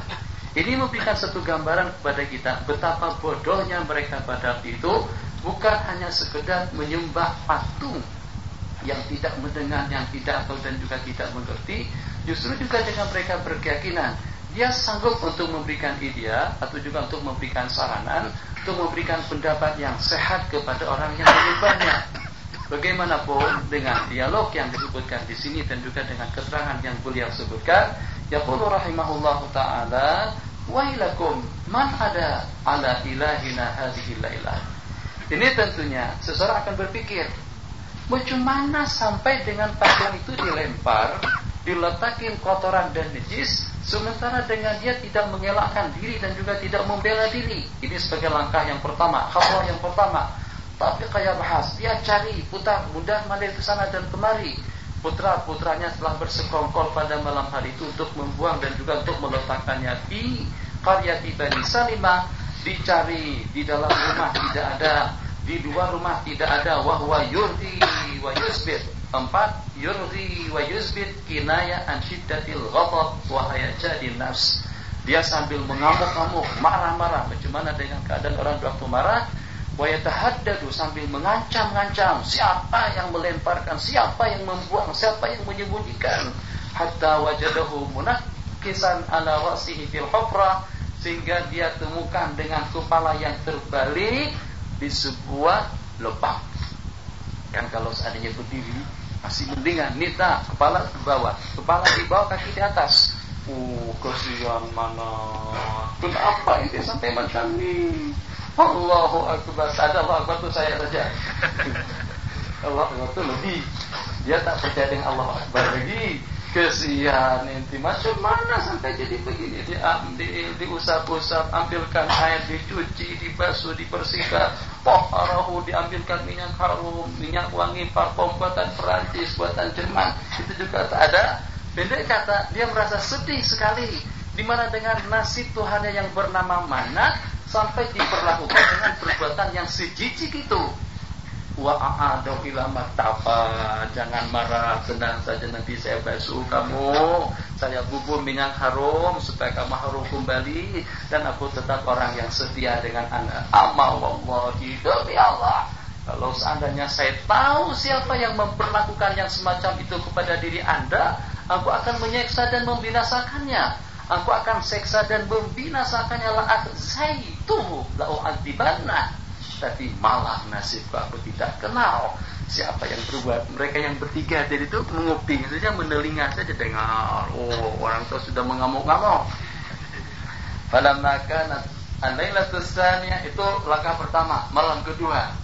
Ini memberikan satu gambaran kepada kita betapa bodohnya mereka pada waktu itu. Bukan hanya sekedar menyembah patung yang tidak mendengar, yang tidak tahu dan juga tidak mengerti. Justru juga dengan mereka berkeyakinan dia sanggup untuk memberikan ide atau juga untuk memberikan saranan, untuk memberikan pendapat yang sehat kepada orang yang menyembahnya. Bagaimanapun dengan dialog yang disebutkan di sini dan juga dengan keterangan yang beliau sebutkan, yaqulu rahimahullahu taala, wailakum man ada ala ilahina hadhihi lailah. Ini tentunya seseorang akan berpikir, bagaimana sampai dengan patung itu dilempar, diletakin kotoran dan najis, sementara dengan dia tidak mengelakkan diri dan juga tidak membela diri. Ini sebagai langkah yang pertama, khawah yang pertama. Tapi kayak bahas, dia cari putar mudah malih ke sana dan kemari. Putra-putranya telah bersekongkol pada malam hari itu untuk membuang dan juga untuk meletakkannya di qaryati Bani Salimah. Dicari di dalam rumah tidak ada, di luar rumah tidak ada. Wahwa yurdi wa yusbit. 4. Yurdi wa yusbit kinaya an syiddatil ghadab wa hayajadin nafs. Dia sambil mengamuk-amuk, marah-marah. Bagaimana dengan keadaan orang waktu marah? Wa yatahaddadu, sambil mengancam-ngancam, siapa yang melemparkan, siapa yang membuang, siapa yang menyembunyikan. Hatta wajadahu munakkisan ala ra'sihi fil hufrah, sehingga dia temukan dengan kepala yang terbalik di sebuah lubang. Kan kalau seandainya berdiri masih mendingan, nita kepala ke bawah, kepala di bawah, kaki di atas. Kesian mana? Kenapa ini sampai macam ini? Allahu Akbar. Ada Allah Akbar itu saya saja. Allah Akbar itu lebih. Dia tak percaya dengan Allah Akbar lagi. Kesian nanti macam mana sampai jadi begini? Diusap-usap, ambilkan air, dicuci, dibasuh, dibersihkan. Poharahu, diambilkan minyak harum, minyak wangi, parfum buatan Perancis, buatan Jerman. Itu juga tak ada. Pendek kata, dia merasa sedih sekali. Di mana dengan nasib Tuhannya yang bernama Manat sampai diperlakukan dengan perbuatan yang sejijik itu. wa a'adu ila mattafa. Jangan marah, tenang saja, nanti saya basuh kamu, saya bubur minyak harum supaya kamu harum kembali, dan aku tetap orang yang setia dengan Anda. Amal wallahi, demi Allah, kalau seandainya saya tahu siapa yang memperlakukan yang semacam itu kepada diri Anda, aku akan menyeksa dan membinasakannya. Aku akan seksa dan membinasakannya. La'akhzaituhu la'u'adzibanna. Tapi malah nasibku, aku tidak kenal siapa yang berbuat. Mereka yang bertiga tadi itu menguping saja, menelinga saja, dengar. Oh, orang tua sudah mengamuk-ngamuk. Falamma kanat al-lailatus tsaniyah, itu langkah pertama, malam kedua.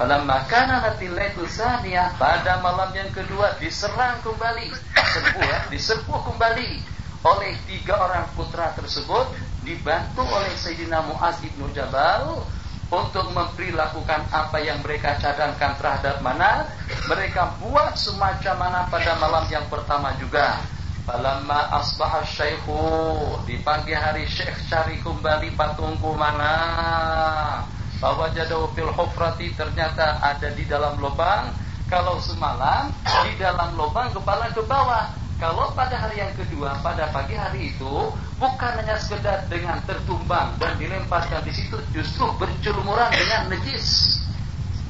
Falamma kanat al-lailatus tsaniyah, pada malam yang kedua diserang kembali, diserbu kembali oleh 3 orang putra tersebut, dibantu oleh Sayyidina Mu'adz ibnu Jabal untuk memperlakukan apa yang mereka cadangkan terhadap mana. Mereka buat semacam mana pada malam yang pertama juga. Falamma asbaha syaikhu, di pagi hari Syekh cari kembali patungku mana. Bahwa jadau fil hufrati, ternyata ada di dalam lubang. Kalau semalam di dalam lubang kepala ke bawah. Kalau pada hari yang kedua, pada pagi hari itu, bukan hanya sekedar dengan tertumbang dan dilemparkan di situ, justru bercelumuran dengan najis,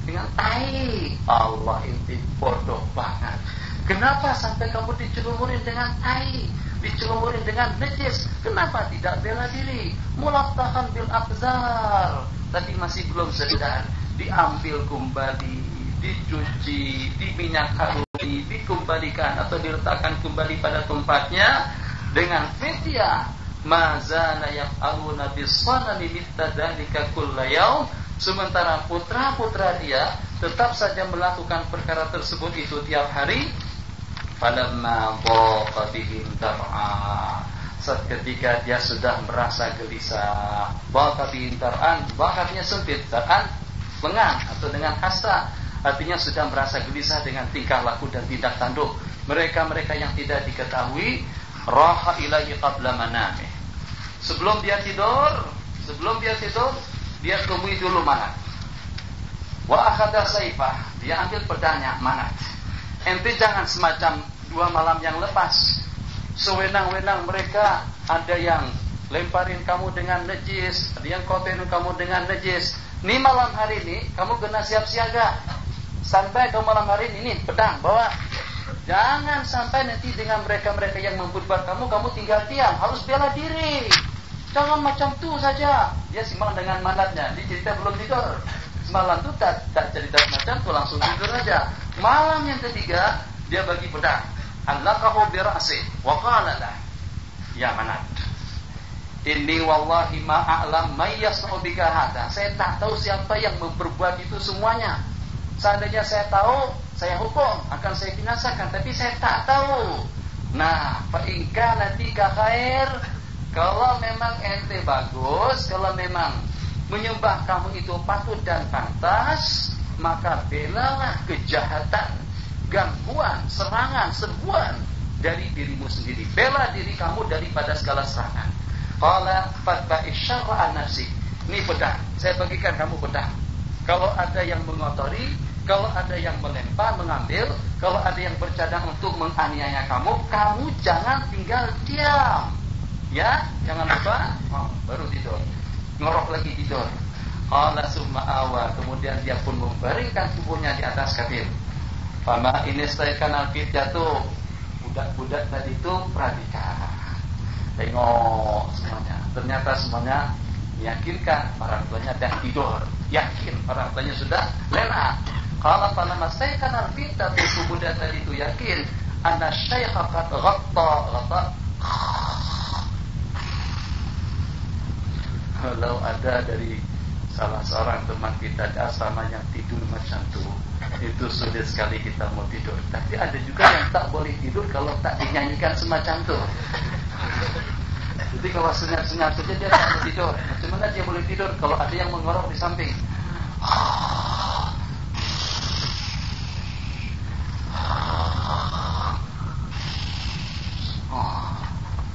dengan tai. Allah, inti bodoh banget. Kenapa sampai kamu dicelumurin dengan tai, dicelumurin dengan najis? Kenapa tidak bela diri? Mulaftahan bil abzar. Tadi masih belum sadar, diambil kembali, dicuci, diminyak harum, dikembalikan atau diletakkan kembali pada tempatnya dengan fidyah. Mazana yaf'aluna bis-sanami mitadzalika kullayaum. Sementara putra-putra dia tetap saja melakukan perkara tersebut itu tiap hari. Falamma dhaqa bihim dar'a, saat ketika dia sudah merasa gelisah. Dhaqa bihim dar'an, dhaqanya sempit, dar'an lengan atau dengan hasra, artinya sudah merasa gelisah dengan tingkah laku dan tindak tanduk mereka-mereka yang tidak diketahui. Raha ilaihi qabla manamih, sebelum dia tidur, dia temui dulu Manat. Wa akhadha saifah, dia ambil pedangnya Manat. Ente jangan semacam 2 malam yang lepas, sewenang-wenang mereka, ada yang lemparin kamu dengan najis, ada yang kotorin kamu dengan najis. Nih malam hari ini kamu kena siap siaga. Sampai ke malam hari ini pedang bawa. Jangan sampai nanti dengan mereka-mereka yang membuat kamu tinggal diam, harus bela diri. Jangan macam tu saja. Dia simak dengan manatnya, dia cerita belum tidur. Semalam tu tak cerita macam tu, langsung tidur aja. Malam yang ketiga dia bagi pedang. Allaqahu bi ra'si wa qala la, ya Manat, inni wallahi ma a'lam may yasna'u bika hadza. Saya tak tahu siapa yang memperbuat itu semuanya. Seandainya saya tahu, saya hukum, akan saya binasakan, tapi saya tak tahu. Nah, fa in kana tika khair, kalau memang ente bagus, kalau memang menyembah kamu itu patut dan pantas, maka belalah kejahatan, gangguan, serangan, serbuan dari dirimu sendiri. Bela diri kamu daripada segala serangan. Qala fatba'i syar'a nafsi. Ini pedang, saya bagikan kamu pedang. Kalau ada yang mengotori, kalau ada yang melempar, mengambil, kalau ada yang bercadang untuk menganiaya kamu, kamu jangan tinggal diam. Ya, jangan lupa. Baru tidur, ngorok lagi tidur. Qala summa awa, kemudian dia pun membaringkan tubuhnya di atas katil. Fama ini staikan al-fidyatu, budak-budak tadi itu perhatikan, tengok semuanya. Ternyata semuanya meyakinkan orang tuanya dan tidur. Yakin orang tuanya sudah lena. Kalau pada masa kan alfita tubuh budak tadi itu yakin, anak syekh qad ghatta. Kalau ada dari salah seorang teman kita di asrama yang tidur macam itu sulit sekali kita mau tidur. Tapi ada juga yang tak boleh tidur kalau tak dinyanyikan semacam itu. Jadi kalau senyap-senyap saja dia tak mau tidur. Macam mana dia boleh tidur kalau ada yang mengorok di samping?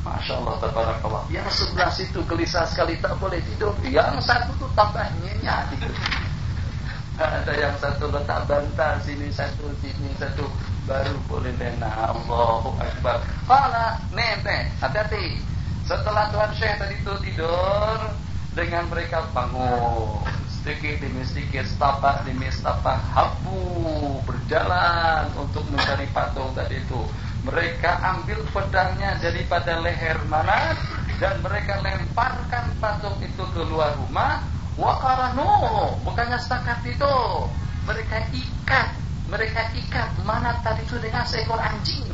Masya Allah, tabarakallah. Yang sebelah situ situ gelisah sekali tak boleh tidur. Yang satu tuh tambah nyenyak gitu. Ada yang satu letak bantal sini satu baru boleh lena. Allahu Akbar. Qala nente, hati-hati. Setelah Tuan Syekh tadi itu tidur, dengan mereka bangun sedikit demi sedikit, setapak demi setapak, habu berjalan untuk mencari patung tadi itu. Mereka ambil pedangnya daripada leher Manat dan mereka lemparkan patung itu keluar rumah. Wakarano, bukannya setakat itu, mereka ikat Manat tadi itu dengan seekor anjing.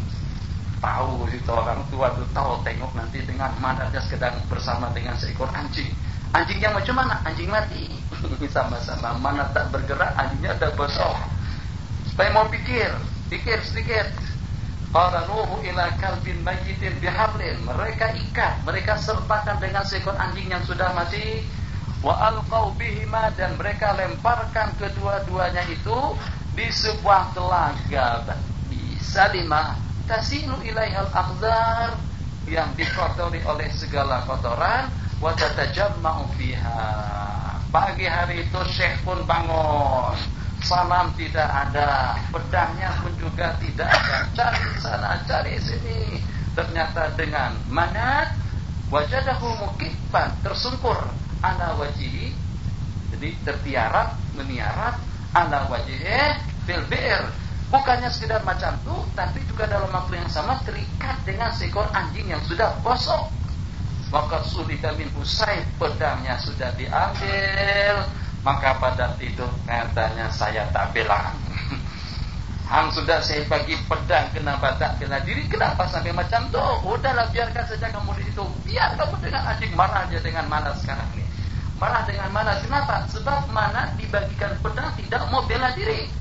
Tahu itu orang tua tuh tahu, tengok nanti dengan Manatnya sedang bersama dengan seekor anjing. Anjing yang macam mana? Anjing mati. Sama-sama Manat tak bergerak, anjingnya ada bosok. Supaya mau pikir sedikit. Qaranuhu ila kalbin mayyitin bihablin. Mereka ikat, mereka sertakan dengan seekor anjing yang sudah mati. Wa alqau bihima, dan mereka lemparkan kedua-duanya itu di sebuah telaga Salimah tasilu ilaihal akhzar, yang dikotori oleh segala kotoran. Wa tatajamma'u fiha. Pagi hari itu Syekh pun bangun, salam tidak ada, pedangnya pun juga tidak ada, cari sana cari sini. Ternyata dengan Manat wajadahu mukibban, tersungkur ala wajihi, jadi tertiarap meniarap ala wajihi fil bi'r. Bukannya sekedar macam itu, tapi juga dalam waktu yang sama terikat dengan seekor anjing yang sudah bosok. Maka sulita min Husain, pedangnya sudah diambil. Maka pada itu katanya, saya tak bela. Hang sudah saya bagi pedang, kenapa tak bela diri? Kenapa sampai macam tu? Udahlah, biarkan saja kamu di situ. Biar kamu dengan anjing. Marah aja dengan Manat sekarang ini. Marah dengan Manat. Kenapa? Sebab Manat dibagikan pedang tidak mau bela diri.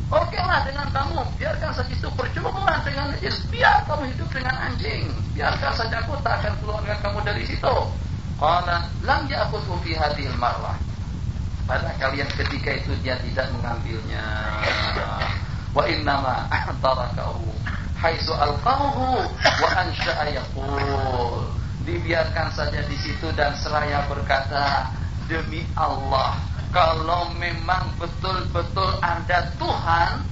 Oke lah dengan kamu, biarkan saja itu, percuma dengan anjing. Biar kamu hidup dengan anjing. Biarkan saja, aku tak akan keluarkan kamu dari situ. Qala lam ya'khudhu fi hadhil marrah. Pada kali yang ketiga itu dia tidak mengambilnya. Wa innama tarakahu haitsu alqahu wa ansha'a yaqul. Dibiarkan saja di situ dan seraya berkata, demi Allah, kalau memang betul-betul Anda Tuhan,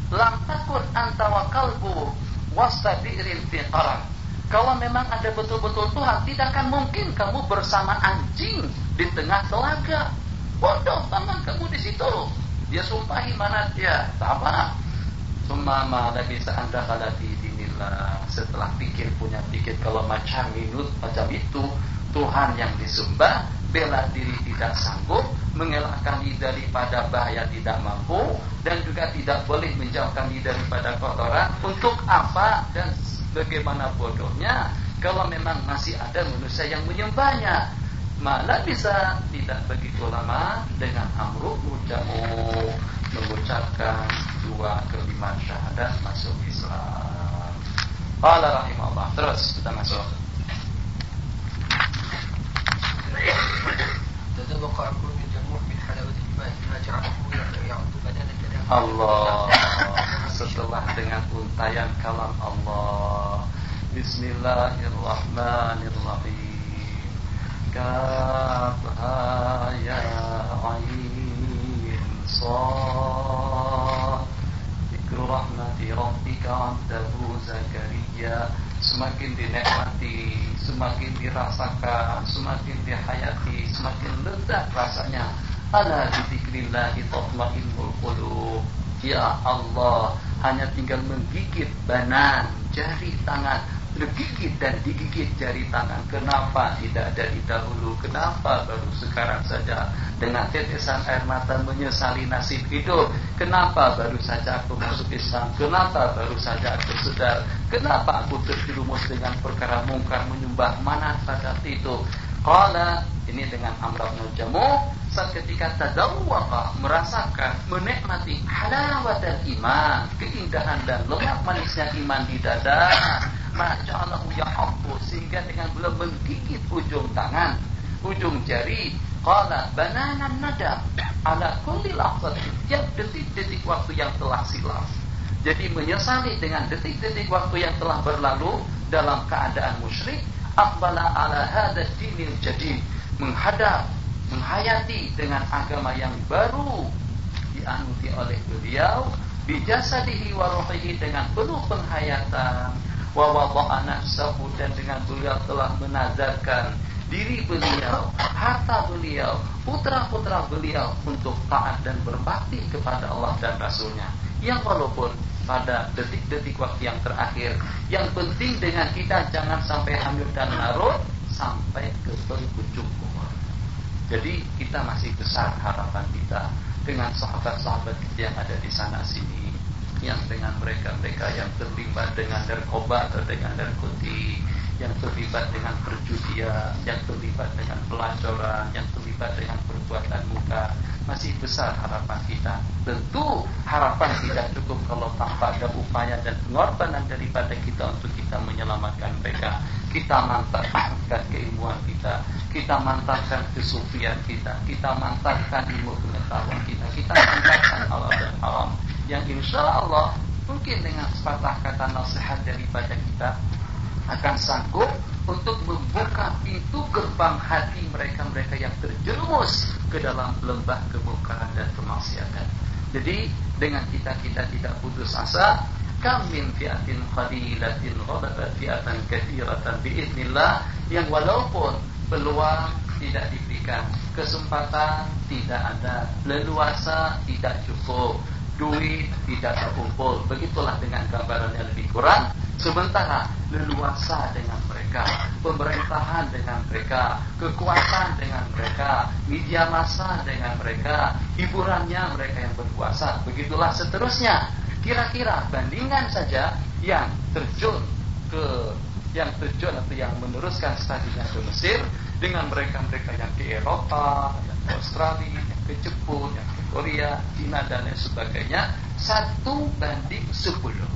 lam takun anta wa qalbu wastabi'ril fiqaran. Kalau memang Anda betul-betul Tuhan, tidak akan mungkin kamu bersama anjing di tengah telaga. Bodoh tangan kamu di situ. Dia sumpahi Manat dia. Sama. Summa lagi seanda kala di dinillah. Setelah punya pikir kalau macam itu Tuhan yang disembah, bela diri tidak sanggup, mengelakkan diri daripada bahaya tidak mampu, dan juga tidak boleh menjauhkan diri daripada kotoran. Untuk apa dan bagaimana bodohnya kalau memang masih ada manusia yang menyembahnya? Malah bisa tidak begitu lama dengan amru jamu, mengucapkan 2 kalimat syahadat, masuk Islam. Qala rahimahullah. Terus kita masuk. Allah. Setelah dengan untayan kalam Allah, Bismillahirrahmanirrahim. Kafha ya ain sad. Dzikru rahmati rabbika 'abdahu Zakaria. Semakin dinikmati, semakin dirasakan, semakin dihayati, semakin lezat rasanya. Ala bidzikrillahi tatma'innul qulub. Ya Allah, hanya tinggal menggigit banan jari tangan, digigit dan digigit jari tangan. Kenapa tidak dari dahulu? Kenapa baru sekarang saja dengan tetesan air mata menyesali nasib hidup? Kenapa baru saja aku masuk Islam? Kenapa baru saja aku sedar? Kenapa aku terjerumus dengan perkara mungkar menyembah Manat pada itu? Qala, ini dengan Amr bin Jamuh, saat ketika tadawwaqa, merasakan, menikmati halawatul iman, keindahan dan lemak manisnya iman di dada, maja'alahu ya'abbu, sehingga dengan beliau menggigit ujung tangan, ujung jari. Qala bananan nadam ala kulli lahzat, setiap detik-detik waktu yang telah silaf. Jadi menyesali dengan detik-detik waktu yang telah berlalu dalam keadaan musyrik. aqbala ala hadha dinil jadid, menghayati dengan agama yang baru dianuti oleh beliau, bijasadihi wa ruhihi, dengan penuh penghayatan, wa wada'a nafsahu, dan dengan beliau telah menazarkan diri beliau, harta beliau, putra-putra beliau untuk taat dan berbakti kepada Allah dan Rasulnya. Yang walaupun pada detik-detik waktu yang terakhir, yang penting dengan kita jangan sampai hanyut dan larut sampai ke penghujung umur. Jadi kita masih besar harapan kita dengan sahabat-sahabat kita yang ada di sana sini, yang dengan mereka-mereka yang terlibat dengan narkoba atau dengan narkotik, yang terlibat dengan perjudian, yang terlibat dengan pelacuran, yang terlibat dengan perbuatan muka. Masih besar harapan kita. Tentu harapan tidak cukup kalau tanpa ada upaya dan pengorbanan daripada kita untuk kita menyelamatkan mereka. Kita mantapkan keilmuan kita, kita mantapkan kesufian kita mantapkan ilmu pengetahuan kita mantapkan halal dan haram, yang insya Allah mungkin dengan sepatah kata nasihat daripada kita akan sanggup untuk membuka pintu gerbang hati mereka-mereka yang terjerumus ke dalam lembah kemungkaran dan kemaksiatan. Jadi dengan kita tidak putus asa. Kam min fi'atin qalilatin ghalabat fi'atan katsiratan biiznillah, yang walaupun peluang tidak diberikan, kesempatan tidak ada, leluasa tidak cukup, duit tidak terkumpul, begitulah dengan gambaran yang lebih kurang. Sementara leluasa dengan mereka, pemerintahan dengan mereka, kekuatan dengan mereka, media massa dengan mereka, hiburannya mereka yang berkuasa, begitulah seterusnya. Kira-kira bandingkan saja yang terjun atau yang meneruskan studinya ke Mesir dengan mereka-mereka yang di Eropa, yang ke Australia, yang ke Jepun, yang ke Korea, Cina dan lain sebagainya, 1:10.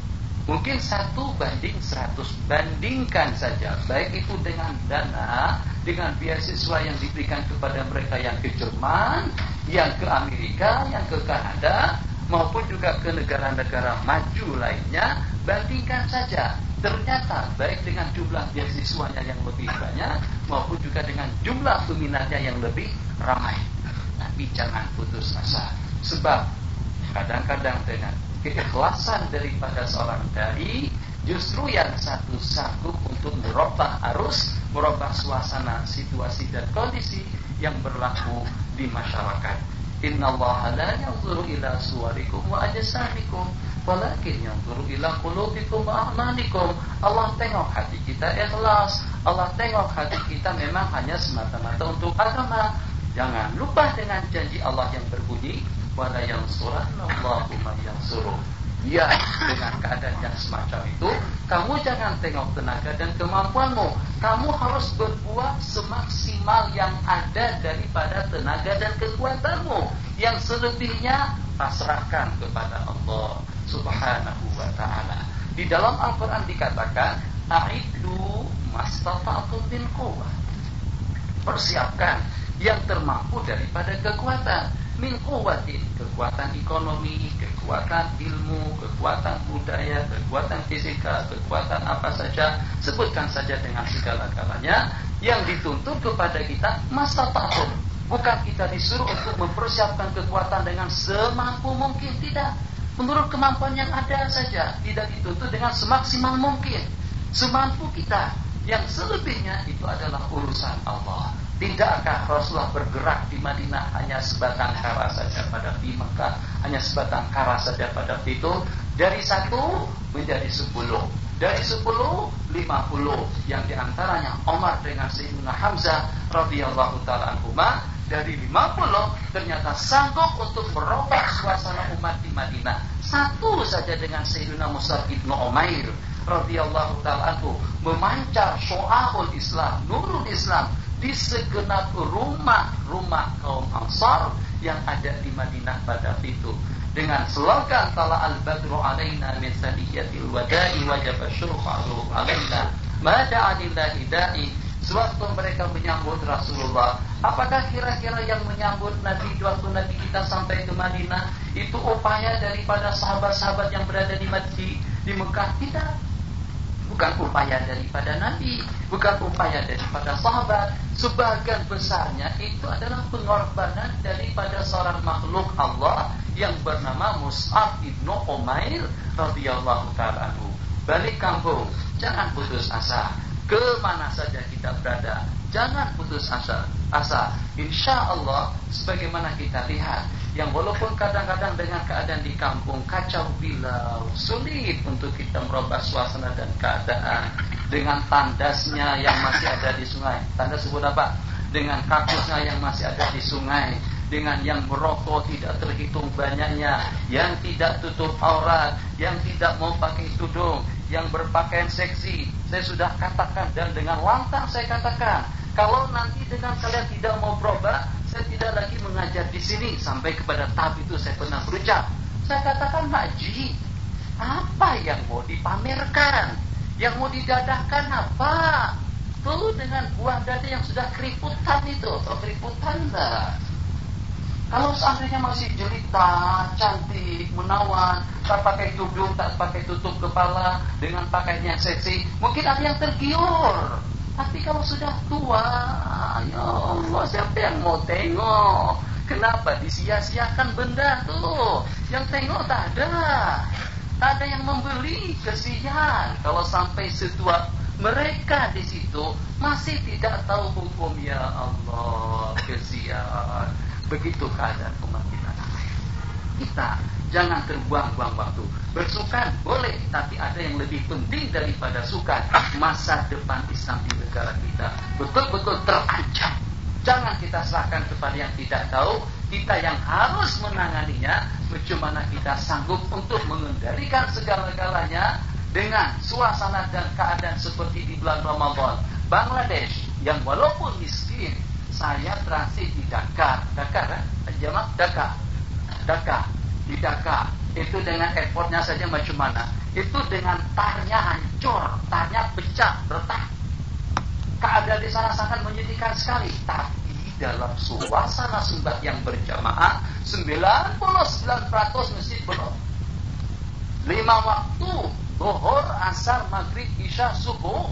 Mungkin 1:100. Bandingkan saja, baik itu dengan dana, dengan beasiswa yang diberikan kepada mereka yang ke Jerman, yang ke Amerika, yang ke Kanada, maupun juga ke negara-negara maju lainnya. Bandingkan saja, ternyata baik dengan jumlah beasiswanya yang lebih banyak maupun juga dengan jumlah peminatnya yang lebih ramai. Tapi jangan putus asa, sebab kadang-kadang dengan keikhlasan daripada seorang dai, justru yang satu sanggup untuk merubah arus, merubah suasana, situasi dan kondisi yang berlaku di masyarakat. Innallaha la yanzuru ila suwarikum wa ajsamikum, walakin yanzuru ila qulubikum wa a'malikum. Allah tengok hati kita ikhlas, Allah tengok hati kita memang hanya semata-mata untuk agama. Jangan lupa dengan janji Allah yang berbunyi, wala yansurannallahu man yansuruh. Ya, dengan keadaan yang semacam itu, kamu jangan tengok tenaga dan kemampuanmu. Kamu harus berbuat semaksimal yang ada daripada tenaga dan kekuatanmu. Yang selebihnya pasrahkan kepada Allah Subhanahu wa ta'ala. Di dalam Al-Quran dikatakan, a'iddu mastata'tum min quwwah. Persiapkan yang termampu daripada kekuatan. Min quwwatin, kekuatan ekonomi, kekuatan ilmu, kekuatan budaya, kekuatan fisika, kekuatan apa saja, sebutkan saja dengan segala-galanya. Yang dituntut kepada kita mastata'tum. Bukan kita disuruh untuk mempersiapkan kekuatan dengan semampu mungkin, tidak. Menurut kemampuan yang ada saja, tidak dituntut dengan semaksimal mungkin. Semampu kita, yang selebihnya itu adalah urusan Allah. Tidakkah Rasulullah bergerak di Madinah hanya sebatang kara saja pada di Mekah, hanya sebatang kara saja pada itu, dari 1 menjadi 10, dari 10 50, yang diantaranya Omar dengan Sayyidina Hamzah radhiyallahu ta'ala anhuma. Dari 50 ternyata sanggup untuk merubah suasana umat di Madinah. 1 saja dengan Sayyidina Mus'ab ibn Umair radhiyallahu ta'ala anhu, memancar syu'aul Islam, nurul Islam di segenap rumah-rumah kaum Ansar yang ada di Madinah pada itu. Dengan slogan tala al-badru alaina min saniyatil wada'i wajaba syurfa'u alaina ma da'alillahi da'i. Sewaktu mereka menyambut Rasulullah, apakah kira-kira yang menyambut Nabi waktu Nabi kita sampai ke Madinah itu upaya daripada sahabat-sahabat yang berada di Mekah? Tidak. bukan upaya daripada Nabi, bukan upaya daripada sahabat. Sebagian besarnya itu adalah pengorbanan daripada seorang makhluk Allah yang bernama Mus'ab ibnu Umair radhiyallahu ta'ala anhu. Balik kampung, jangan putus asa. Kemana saja kita berada, jangan putus asa. Insya Allah, sebagaimana kita lihat, yang walaupun kadang-kadang dengan keadaan di kampung kacau bilau, sulit untuk kita merubah suasana dan keadaan. Dengan tandasnya yang masih ada di sungai, tandas sebut apa? Dengan kaktusnya yang masih ada di sungai, dengan yang merokok tidak terhitung banyaknya, yang tidak tutup aurat, yang tidak mau pakai tudung, yang berpakaian seksi. Saya sudah katakan dan dengan lantang saya katakan, kalau nanti dengan kalian tidak mau berubah, saya tidak lagi mengajar di sini. Sampai kepada tahap itu saya pernah berucap, saya katakan, Haji, apa yang mau dipamerkan, yang mau didadahkan apa? Tuh dengan buah dada yang sudah keriputan itu, atau keriputan lah. Kalau seandainya masih jelita, cantik, menawan, tak pakai tudung, tak pakai tutup kepala, dengan pakaian yang seksi, mungkin ada yang tergiur. Tapi kalau sudah tua, ya Allah, siapa yang mau tengok? Kenapa disia-siakan benda tuh? Yang tengok tak ada. Tak ada yang membeli, kesian. Kalau sampai setua mereka di situ masih tidak tahu hukum, ya Allah, kesian. Begitu keadaan umat kita. Jangan terbuang-buang waktu. Bersukan boleh, tapi ada yang lebih penting daripada sukan. Masa depan Islam di negara kita betul-betul terancam. Jangan kita serahkan kepada yang tidak tahu. Kita yang harus menanganinya. Bagaimana kita sanggup untuk mengendalikan segala-galanya dengan suasana dan keadaan seperti di bulan Ramadan. Bangladesh yang walaupun miskin, saya transit di Dhaka. Dhaka kan? Dhaka. Di Dhaka itu dengan airportnya saja macam mana? Itu dengan tarnya hancur, tarnya pecah, retak. Keadaan di sana sangat menyedihkan sekali. Tapi dalam suasana sunbat yang berjamaah, 99% masjid penuh. 5 waktu, zuhur, asar, maghrib, isya, subuh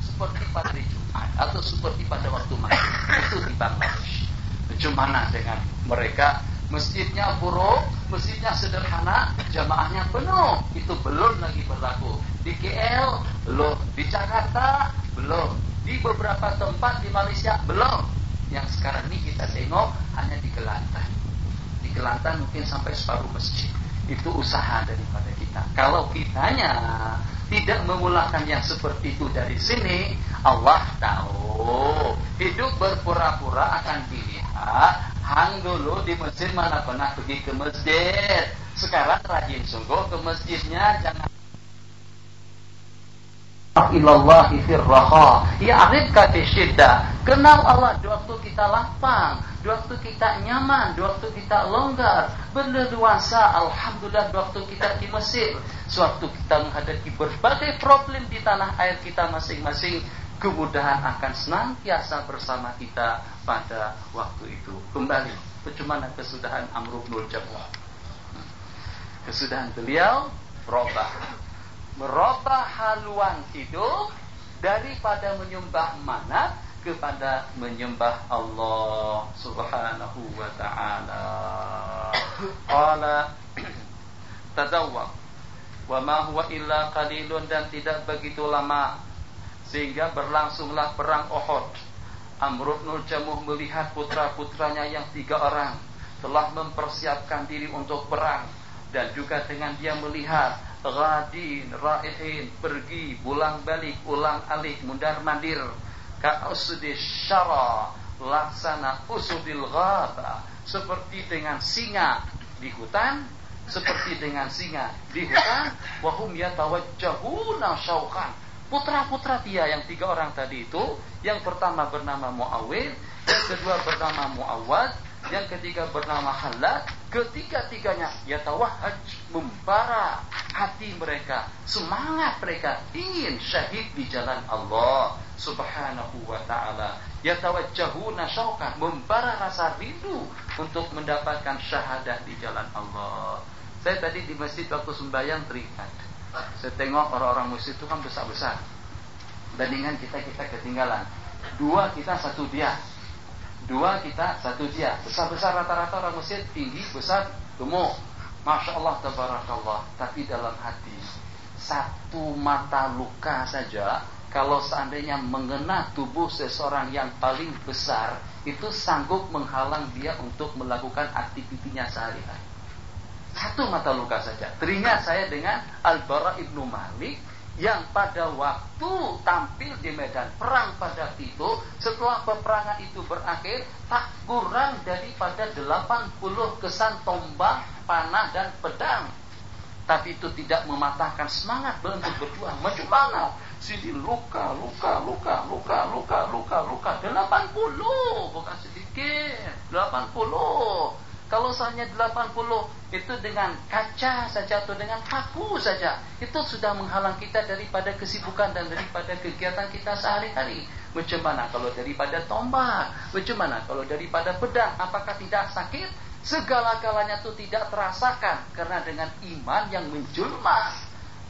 seperti pada Jumat atau seperti pada waktu maghrib. Itu di Bangladesh. Bagaimana dengan mereka? Masjidnya buruk, masjidnya sederhana, jamaahnya penuh. Itu belum lagi berlaku. Di KL belum, di Jakarta belum, di beberapa tempat di Malaysia belum. Yang sekarang ini kita tengok hanya di Kelantan. Di Kelantan mungkin sampai separuh masjid. Itu usaha daripada kita. Kalau kitanya tidak memulakan yang seperti itu dari sini, Allah tahu. Hidup berpura-pura akan dilihat. Hang dulu di masjid mana pernah pergi ke masjid. Sekarang rajin sungguh ke masjidnya. Jangan ilallahi firraha ya'rifka fisyiddah. Kenal Allah di waktu kita lapang, di waktu kita nyaman, di waktu kita longgar, berleluasa. Alhamdulillah di waktu kita di Mesir, sewaktu kita menghadapi berbagai problem di tanah air kita masing-masing, kemudahan akan senantiasa bersama kita pada waktu itu. Kembali, bagaimana kesudahan Amr bin Jamuh? Kesudahan beliau merubah haluan hidup daripada menyembah manat kepada menyembah Allah Subhanahu wa ta'ala. Qala tadawwaq wa ma huwa illa qalilun, dan tidak begitu lama sehingga berlangsunglah perang Uhud. Amr bin Jamuh melihat putra-putranya yang 3 orang telah mempersiapkan diri untuk perang, dan juga dengan dia melihat ghadin, raihin, pergi, bulang balik, ulang alik, mundar mandir, ka'usudis syara, laksana usudil ghaba, seperti dengan singa di hutan, wahum yatawajjahuna syauqan. Putra-putra dia yang 3 orang tadi itu, yang pertama bernama Muawid, yang kedua bernama Muawad, yang ketiga bernama Khalad. Ketiga-tiganya yatawahhaj, membara hati mereka, semangat mereka ingin syahid di jalan Allah Subhanahu wa ta'ala. Yatawajjahuna syauqan, membara rasa rindu untuk mendapatkan syahadah di jalan Allah. Saya tadi di masjid waktu sembahyang teringat Saya tengok orang-orang masjid itu kan besar-besar. Bandingan kita ketinggalan. 2 kita 1 dia. 2 kita 1 dia. Besar-besar rata-rata orang masjid, tinggi, besar, gemuk. Masya Allah, tabarakallah. Tapi dalam hati, 1 mata luka saja, kalau seandainya mengena tubuh seseorang yang paling besar, itu sanggup menghalang dia untuk melakukan aktivitinya sehari-hari. 1 mata luka saja. Teringat saya dengan Al-Bara ibnu Malik, yang pada waktu tampil di medan perang pada itu, setelah peperangan itu berakhir, tak kurang daripada 80 kesan tombak, panah dan pedang. Tapi itu tidak mematahkan semangat untuk berjuang. Macam mana? Sini luka. 80, bukan sedikit. 80. Kalau misalnya 80 itu dengan kaca saja atau dengan paku saja, itu sudah menghalang kita daripada kesibukan dan daripada kegiatan kita sehari-hari. Macam mana kalau daripada tombak? Macam mana kalau daripada pedang? Apakah tidak sakit? Segala-galanya itu tidak terasakan, karena dengan iman yang menjelma,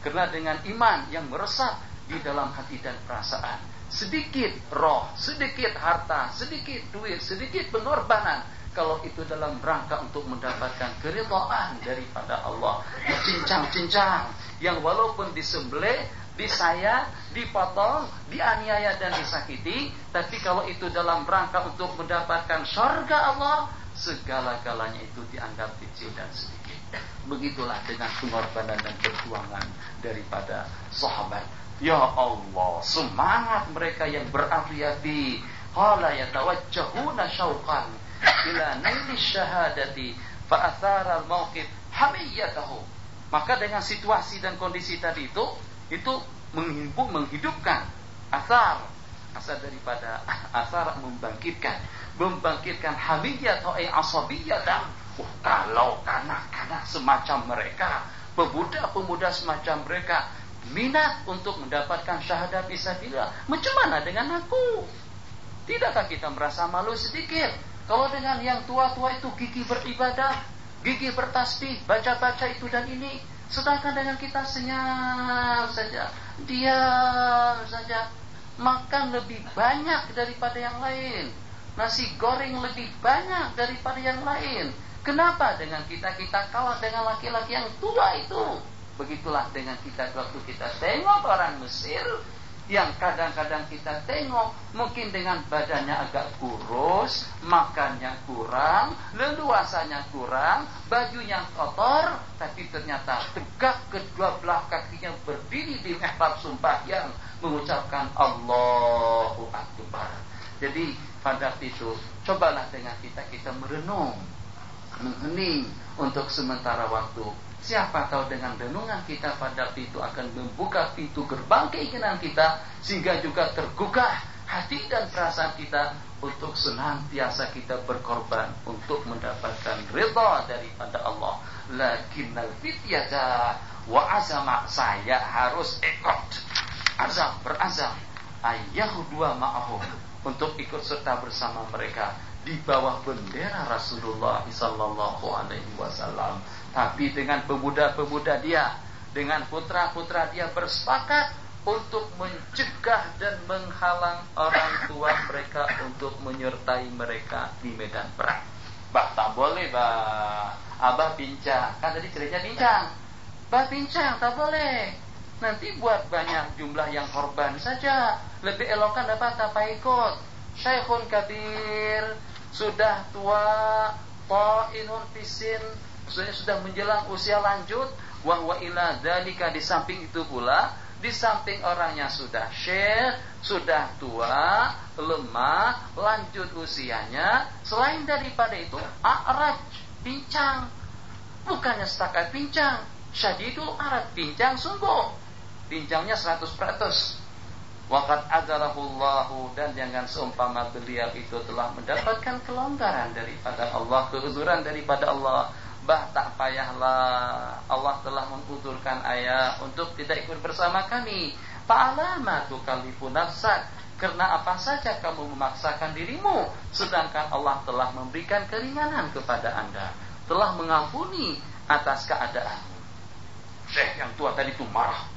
karena dengan iman yang meresap di dalam hati dan perasaan. Sedikit roh, sedikit harta, sedikit duit, sedikit pengorbanan, kalau itu dalam rangka untuk mendapatkan keridhaan daripada Allah, cincang-cincang yang walaupun disembelih, disayat, dipotong, dianiaya dan disakiti, tapi kalau itu dalam rangka untuk mendapatkan surga Allah, segala-galanya itu dianggap kecil dan sedikit. Begitulah dengan pengorbanan dan perjuangan daripada sahabat. Ya Allah, semangat mereka yang berafiliasi. Qala yatawajjahuna syauqan ila naili syahadati fa athara al-mauqif hamiyatahu. Maka dengan situasi dan kondisi tadi itu menghidupkan asar daripada asar, membangkitkan hamiyah atau asabiyah. Kalau kanak-kanak semacam mereka, pemuda-pemuda semacam mereka minat untuk mendapatkan syahadat fisabilillah, macam mana dengan aku? Tidakkah kita merasa malu sedikit? Kalau dengan yang tua-tua itu gigih beribadah, gigih bertasbih, baca-baca itu dan ini, sedangkan dengan kita senyap saja, diam saja, makan lebih banyak daripada yang lain, nasi goreng lebih banyak daripada yang lain. Kenapa dengan kita kalah dengan laki-laki yang tua itu? Begitulah dengan kita waktu kita tengok orang Mesir yang kadang-kadang kita tengok mungkin dengan badannya agak kurus, makannya kurang, leluasanya kurang, bajunya kotor, tapi ternyata tegak kedua belah kakinya berdiri di mihrab sembahyang mengucapkan Allahu Akbar. Jadi pada itu cobalah dengan kita merenung, menghening untuk sementara waktu. Siapa tahu dengan renungan kita pada itu akan membuka pintu gerbang keinginan kita, sehingga juga tergugah hati dan perasaan kita untuk senantiasa kita berkorban untuk mendapatkan ridha daripada Allah. Lakinnal fityata wa azama, saya harus berazam ayyahudwa ma'ahum, untuk ikut serta bersama mereka di bawah bendera Rasulullah sallallahu alaihi wasallam. Tapi dengan pemuda-pemuda dia, dengan putra-putra dia bersepakat untuk mencegah dan menghalang orang tua mereka untuk menyertai mereka di medan perang. Bah, tak boleh, bah. Abah bincang, kan tadi ceritanya bincang. Bah bincang, tak boleh. Nanti buat banyak jumlah yang korban saja. Lebih elokkan dapat apa ikut. Syekhun kabir, sudah tua, ta'inun fisin, sudah menjelang usia lanjut, wa ila dzalika, di samping itu pula, di samping orangnya sudah syekh, sudah tua, lemah, lanjut usianya, selain daripada itu a'raj, pincang. Bukannya setakat pincang, syadidul arad, pincang sungguh, pincangnya 100%. Waqad adzarahullahu, dan jangan seumpama beliau itu telah mendapatkan kelonggaran daripada Allah, keuzuran daripada Allah. Bah, tak payahlah, Allah telah menguzurkan ayah untuk tidak ikut bersama kami. Fa'alama tukallifu nafsak, karena apa saja kamu memaksakan dirimu, sedangkan Allah telah memberikan keringanan kepada anda, telah mengampuni atas keadaanmu. Syekh yang tua tadi itu marah.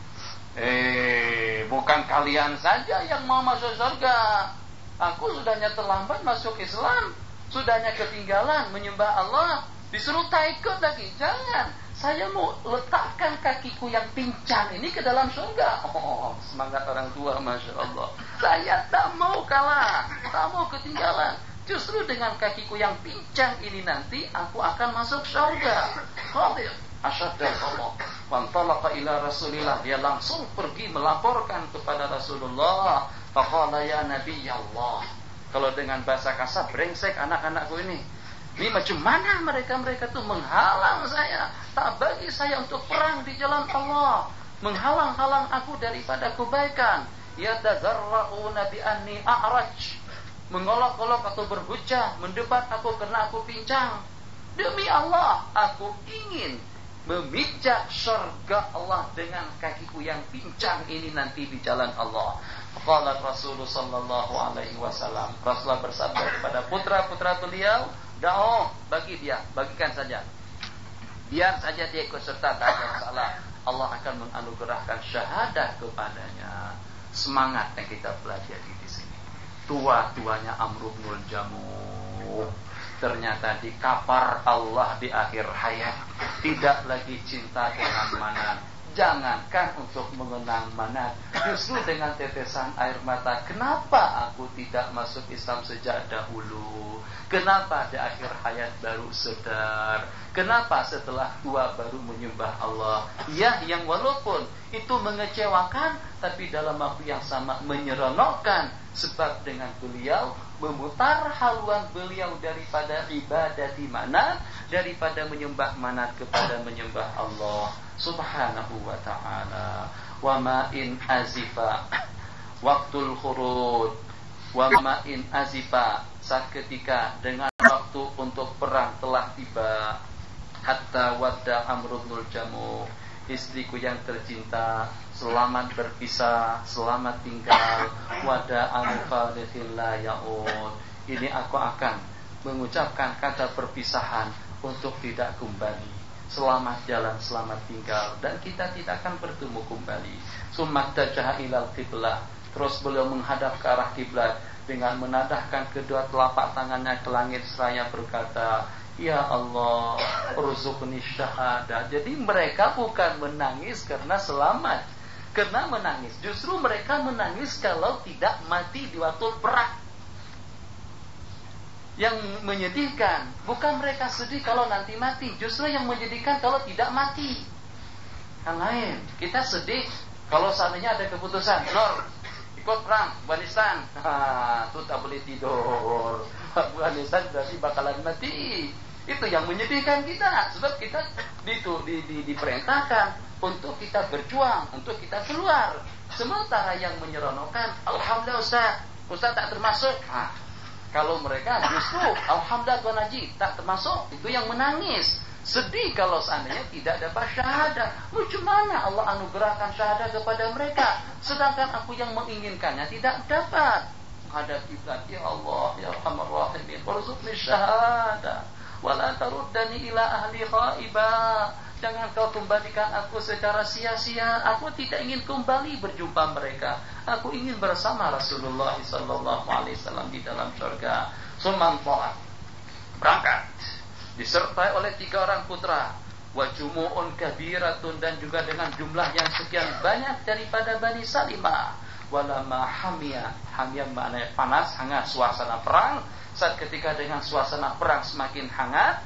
Bukan kalian saja yang mau masuk surga. Aku sudahnya terlambat masuk Islam, sudahnya ketinggalan menyembah Allah, disuruh tak ikut lagi. Jangan, saya mau letakkan kakiku yang pincang ini ke dalam surga. Oh, semangat orang tua, Masya Allah. Saya tak mau kalah, tak mau ketinggalan. Justru dengan kakiku yang pincang ini nanti aku akan masuk surga. Khadir asyadda Allah. Wantalaqa ila Rasulillah, dia langsung pergi melaporkan kepada Rasulullah. Faqala ya Nabi Allah. Kalau dengan bahasa kasar, brengsek anak-anakku ini. Ini macam mana mereka tuh menghalang saya, tak bagi saya untuk perang di jalan Allah, menghalang-halang aku daripada kebaikan. Yatazarra'una bi anni a'raj, mengolok-olok atau berhujah, mendebat aku karena aku pincang. Demi Allah, aku ingin memijak surga Allah dengan kakiku yang pincang ini nanti di jalan Allah. Qala Rasulullah sallallahu alaihi wasallam, Rasulullah bersabda kepada putra-putra beliau, "Da'o, bagi dia, bagikan saja. Biar saja dia ikut serta, tak ada masalah. Allah akan menganugerahkan syahadah kepadanya." Semangat yang kita pelajari di sini. Tua-tuanya Amr bin Jamuh ternyata dikapar Allah di akhir hayat. Tidak lagi cinta dengan manat. Jangankan untuk mengenang manat, justru dengan tetesan air mata. Kenapa aku tidak masuk Islam sejak dahulu? Kenapa di akhir hayat baru sadar? Kenapa setelah tua baru menyembah Allah? Ya, yang walaupun itu mengecewakan, tapi dalam waktu yang sama menyeronokkan. Sebab dengan beliau memutar haluan beliau daripada ibadati manat, daripada menyembah manat kepada menyembah Allah Subhanahu wa ta'ala. Wa ma in azifa waktul khurud, wa ma in azifa, saat ketika dengan waktu untuk perang telah tiba. Hatta wadda Amr bin Jamuh, istriku yang tercinta, selamat berpisah, selamat tinggal. Wada anfadillah ya'ud, ini aku akan mengucapkan kata perpisahan untuk tidak kembali. Selamat jalan, selamat tinggal, dan kita tidak akan bertemu kembali. Summa tajaha ilal qiblah, terus beliau menghadap ke arah kiblat dengan menadahkan kedua telapak tangannya ke langit seraya berkata, "Ya Allah, urzuqni syahadah." Jadi mereka bukan menangis karena selamat, karena menangis, justru mereka menangis kalau tidak mati di waktu perang. Yang menyedihkan bukan mereka sedih kalau nanti mati, justru yang menyedihkan kalau tidak mati. Yang lain, kita sedih kalau seandainya ada keputusan, Lor, ikut perang Afghanistan, itu tak boleh tidur. Afghanistan berarti bakalan mati. Itu yang menyedihkan kita, sebab kita diperintahkan untuk kita berjuang, untuk kita keluar. Sementara yang menyeronokkan, alhamdulillah Ustaz tak termasuk. Kalau mereka justru alhamdulillah gua naji tak termasuk, itu yang menangis, sedih kalau seandainya tidak dapat syahadah. Macam mana Allah anugerahkan syahadah kepada mereka, sedangkan aku yang menginginkannya tidak dapat. Menghadap kiblat, ya Allah ya Arhamar Rahimin, warzuqni syahadah wala taruddani ila ahli khaibah. Jangan kau kembalikan aku secara sia-sia. Aku tidak ingin kembali berjumpa mereka. Aku ingin bersama Rasulullah sallallahu alaihi wasallam di dalam surga. Summan ta'at, berangkat disertai oleh 3 orang putra. Wa jumu'un kabiratun, dan juga dengan jumlah yang sekian banyak daripada Bani Salimah. Walama hamiyah, hamiyah maknanya panas, hangat suasana perang. Saat ketika dengan suasana perang semakin hangat,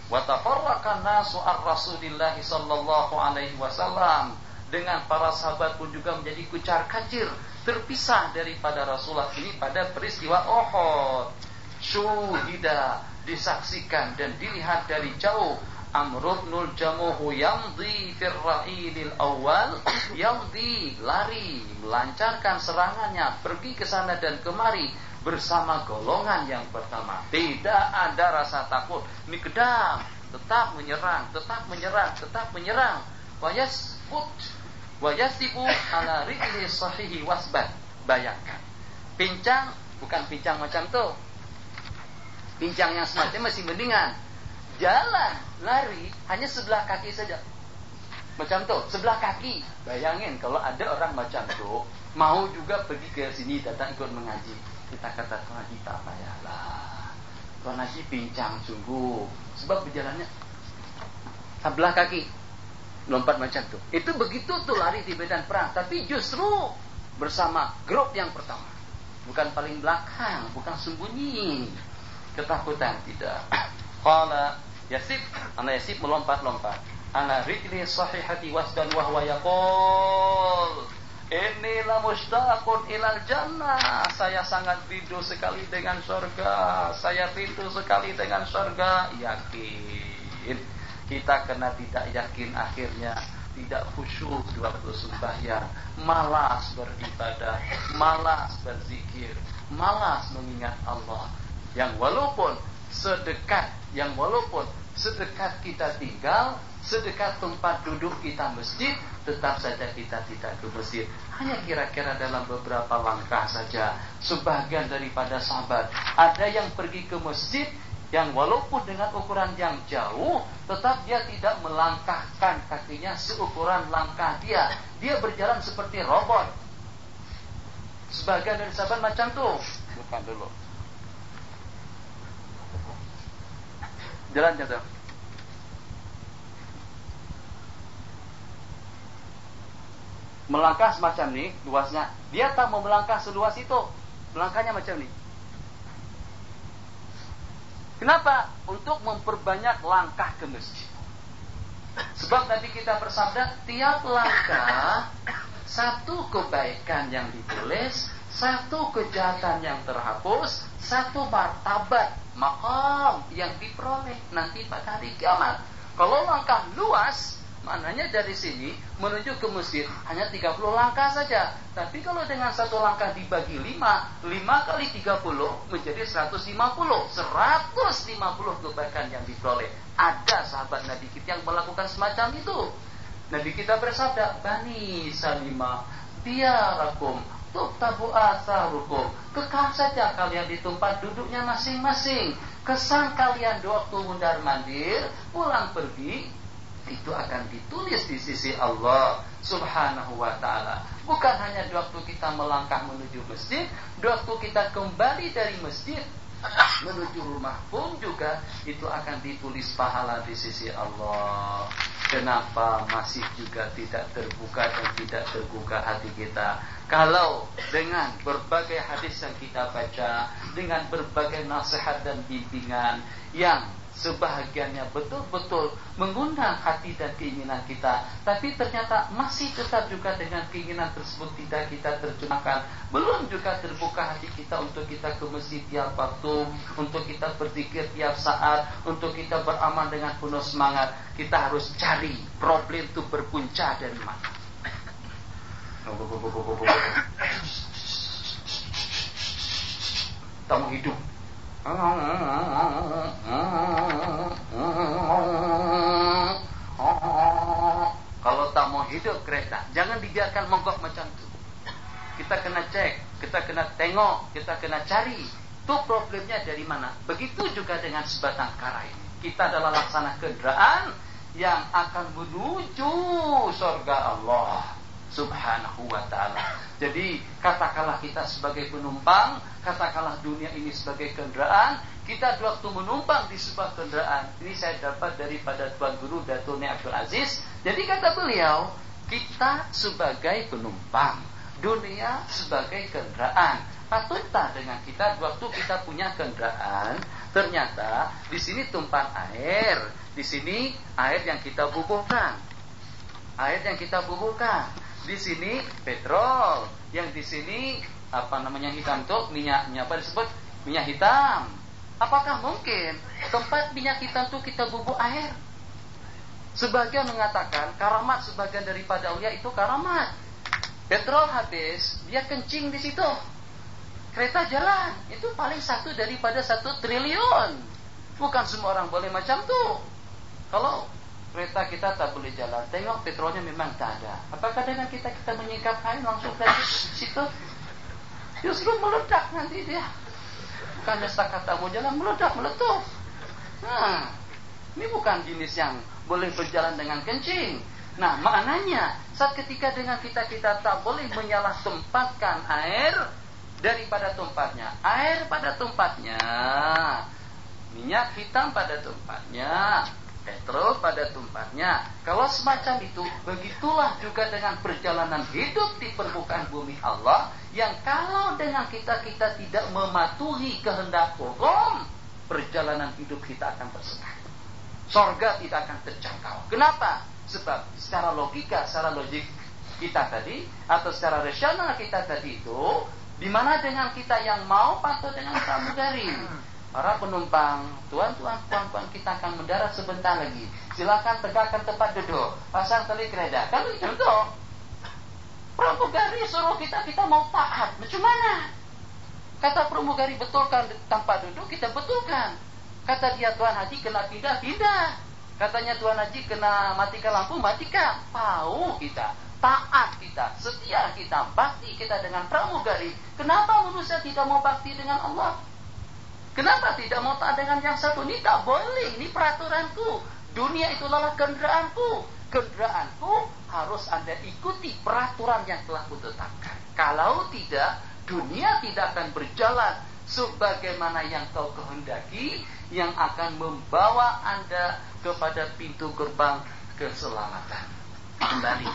wa tafarraqan nasu ar-Rasulillah sallallahu alaihi wasallam, dengan para sahabat pun juga menjadi kucar-kacir, terpisah daripada Rasulullah ini pada peristiwa Uhud. Syuhida, disaksikan dan dilihat dari jauh, Amr bin Jamuh yamdi fir ra'ilil awal, yamdi, lari, melancarkan serangannya, pergi ke sana dan kemari bersama golongan yang pertama. Tidak ada rasa takut, Mikdam tetap menyerang, tetap menyerang, tetap menyerang. Wayasibu ala rijli sahihi wasbat. Bayangkan, pincang, bukan pincang macam tu, pincang yang semacam masih mendingan. Jalan, lari, hanya sebelah kaki saja. Macam tuh, sebelah kaki. Bayangin kalau ada orang macam tuh mau juga pergi ke sini datang ikut mengaji. Kita kata Tuan Haji tak payahlah. Tuan Haji pincang sungguh. Sebab berjalannya sebelah kaki. Lompat macam tuh. Itu begitu tuh lari di medan perang. Tapi justru bersama grup yang pertama. Bukan paling belakang. Bukan sembunyi. Ketakutan tidak. Qala Yasib. Anak Yasib melompat-lompat. Ana rijli sahihati wasdan wahwa yaqul inilah mustaqun ilal jannah. Saya sangat rindu sekali dengan surga. Saya rindu sekali dengan surga. Yakin. Kita kena tidak yakin akhirnya tidak khusyuk di waktu sembahyang, malas beribadah, malas berzikir, malas mengingat Allah. Yang walaupun sedekat kita tinggal, sedekat tempat duduk kita masjid, tetap saja kita tidak ke masjid. Hanya kira-kira dalam beberapa langkah saja. Sebagian daripada sahabat ada yang pergi ke masjid yang walaupun dengan ukuran yang jauh, tetap dia tidak melangkahkan kakinya seukuran langkah dia. Dia berjalan seperti robot. Sebagian dari sahabat macam tuh. Bukan dulu. Jalan jatuh. Melangkah semacam ini, luasnya. Dia tak mau melangkah seluas itu. Melangkahnya macam ini. Kenapa? Untuk memperbanyak langkah ke masjid. Sebab Nabi kita bersabda, tiap langkah satu kebaikan yang ditulis, satu kejahatan yang terhapus, satu martabat, maqam yang diperoleh nanti pada hari kiamat. Kalau langkah luas, maknanya dari sini menuju ke masjid hanya 30 langkah saja. Tapi kalau dengan satu langkah dibagi 5 kali 30 menjadi 150. 150 kebaikan yang diperoleh. Ada sahabat Nabi kita yang melakukan semacam itu. Nabi kita bersabda, Bani Salimah, biarakum tuktabu atharukum. Kekal saja kalian di tempat duduknya masing-masing. Kesan kalian di waktu mundar mandir, pulang pergi, itu akan ditulis di sisi Allah Subhanahu wa ta'ala. Bukan hanya di waktu kita melangkah menuju masjid, di waktu kita kembali dari masjid menuju rumah pun juga itu akan ditulis pahala di sisi Allah. Kenapa masih juga tidak terbuka dan tidak terbuka hati kita? Kalau dengan berbagai hadis yang kita baca, dengan berbagai nasihat dan bimbingan yang sebahagiannya betul-betul mengundang hati dan keinginan kita, tapi ternyata masih tetap juga dengan keinginan tersebut tidak kita terjemahkan, belum juga terbuka hati kita untuk kita ke masjid tiap waktu, untuk kita berzikir tiap saat, untuk kita beramal dengan penuh semangat. Kita harus cari problem itu berpunca dari mana. Tamu hidup. Kalau tak mau hidup kereta, jangan dibiarkan mogok macam itu. Kita kena cek, kita kena tengok, kita kena cari itu problemnya dari mana. Begitu juga dengan sebatang kara ini. Kita adalah laksana kendaraan yang akan menuju surga Allah Subhanahu wa ta'ala. Jadi katakanlah kita sebagai penumpang, katakanlah dunia ini sebagai kendaraan. Kita waktu menumpang di sebuah kendaraan, ini saya dapat daripada Tuan Guru Dato' Ni Abdul Aziz. Jadi kata beliau, kita sebagai penumpang, dunia sebagai kendaraan. Patutkah dengan kita waktu kita punya kendaraan, ternyata di sini tumpahan air, di sini air yang kita bubuhkan, di sini petrol, yang di sini apa namanya hitam tuh minyaknya apa disebut minyak hitam. Apakah mungkin tempat minyak hitam tuh kita bubuh air? Sebagian mengatakan karamat sebagian daripada ulia itu karamat. Petrol habis, dia kencing di situ. Kereta jalan, itu paling 1 daripada 1 triliun. Bukan semua orang boleh macam tuh. Kalau kereta kita tak boleh jalan, tengok petrolnya memang tak ada. Apakah dengan kita menyingkap kain langsung dari situ? Justru meledak nanti dia. Bukannya setakat tak mau jalan, meledak, meletup. Nah, ini bukan jenis yang boleh berjalan dengan kencing. Nah, maknanya saat ketika dengan kita tak boleh menyalah tempatkan air daripada tempatnya. Air pada tempatnya, minyak hitam pada tempatnya, petrol pada tempatnya. Kalau semacam itu, begitulah juga dengan perjalanan hidup di permukaan bumi Allah, yang kalau dengan kita tidak mematuhi kehendak hukum, perjalanan hidup kita akan tersekat. Sorga tidak akan terjangkau. Kenapa? Sebab secara logika, secara logik kita tadi, atau secara rasional kita tadi itu, di mana dengan kita yang mau patuh dengan pramugari. Para penumpang, tuan-tuan, puan-puan, kita akan mendarat sebentar lagi. Silakan tegakkan tempat duduk, pasang tali kereta. Kan begitu. Pramugari suruh kita mau taat. Macam mana? Kata pramugari betulkan tempat duduk, kita betulkan. Kata dia Tuan Haji kena pindah. Katanya Tuan Haji kena matikan lampu, matikan. Tahu kita, taat kita, setia kita, bakti kita dengan pramugari. Kenapa manusia tidak mau bakti dengan Allah? Kenapa tidak mau taat dengan yang satu? Ini tak boleh, ini peraturanku. Dunia itu adalah kenderaanku. Kenderaanku harus Anda ikuti peraturan yang telah kutetapkan. Kalau tidak, dunia tidak akan berjalan sebagaimana yang kau kehendaki, yang akan membawa Anda kepada pintu gerbang keselamatan. Kembali,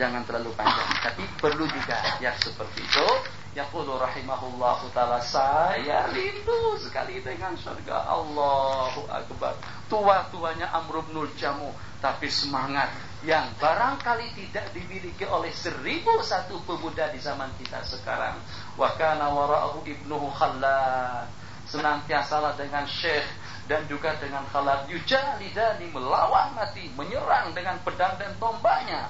jangan terlalu panjang, tapi perlu juga yang seperti itu. Yaqulu rahimahullahu ta'ala, saya rindu sekali dengan surga. Allahu Akbar. Tua-tuanya Amr bin Jamuh, tapi semangat yang barangkali tidak dimiliki oleh 1001 pemuda di zaman kita sekarang. Wa kana wara'ahu ibnuhu Khalad, senantiasalah dengan Syekh dan juga dengan Khalad yujalidani, melawan mati, menyerang dengan pedang dan tombaknya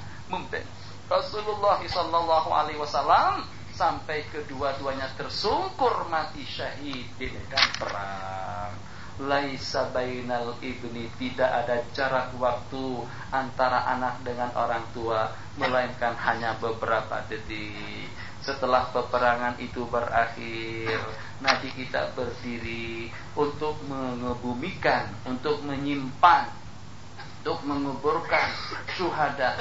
Rasulullah sallallahu alaihi wasallam, sampai kedua-duanya tersungkur mati syahid di medan perang. Laisa bainal ibni, tidak ada jarak waktu antara anak dengan orang tua, melainkan hanya beberapa detik. Setelah peperangan itu berakhir, Nabi kita berdiri untuk mengebumikan, untuk menyimpan, untuk menguburkan syuhada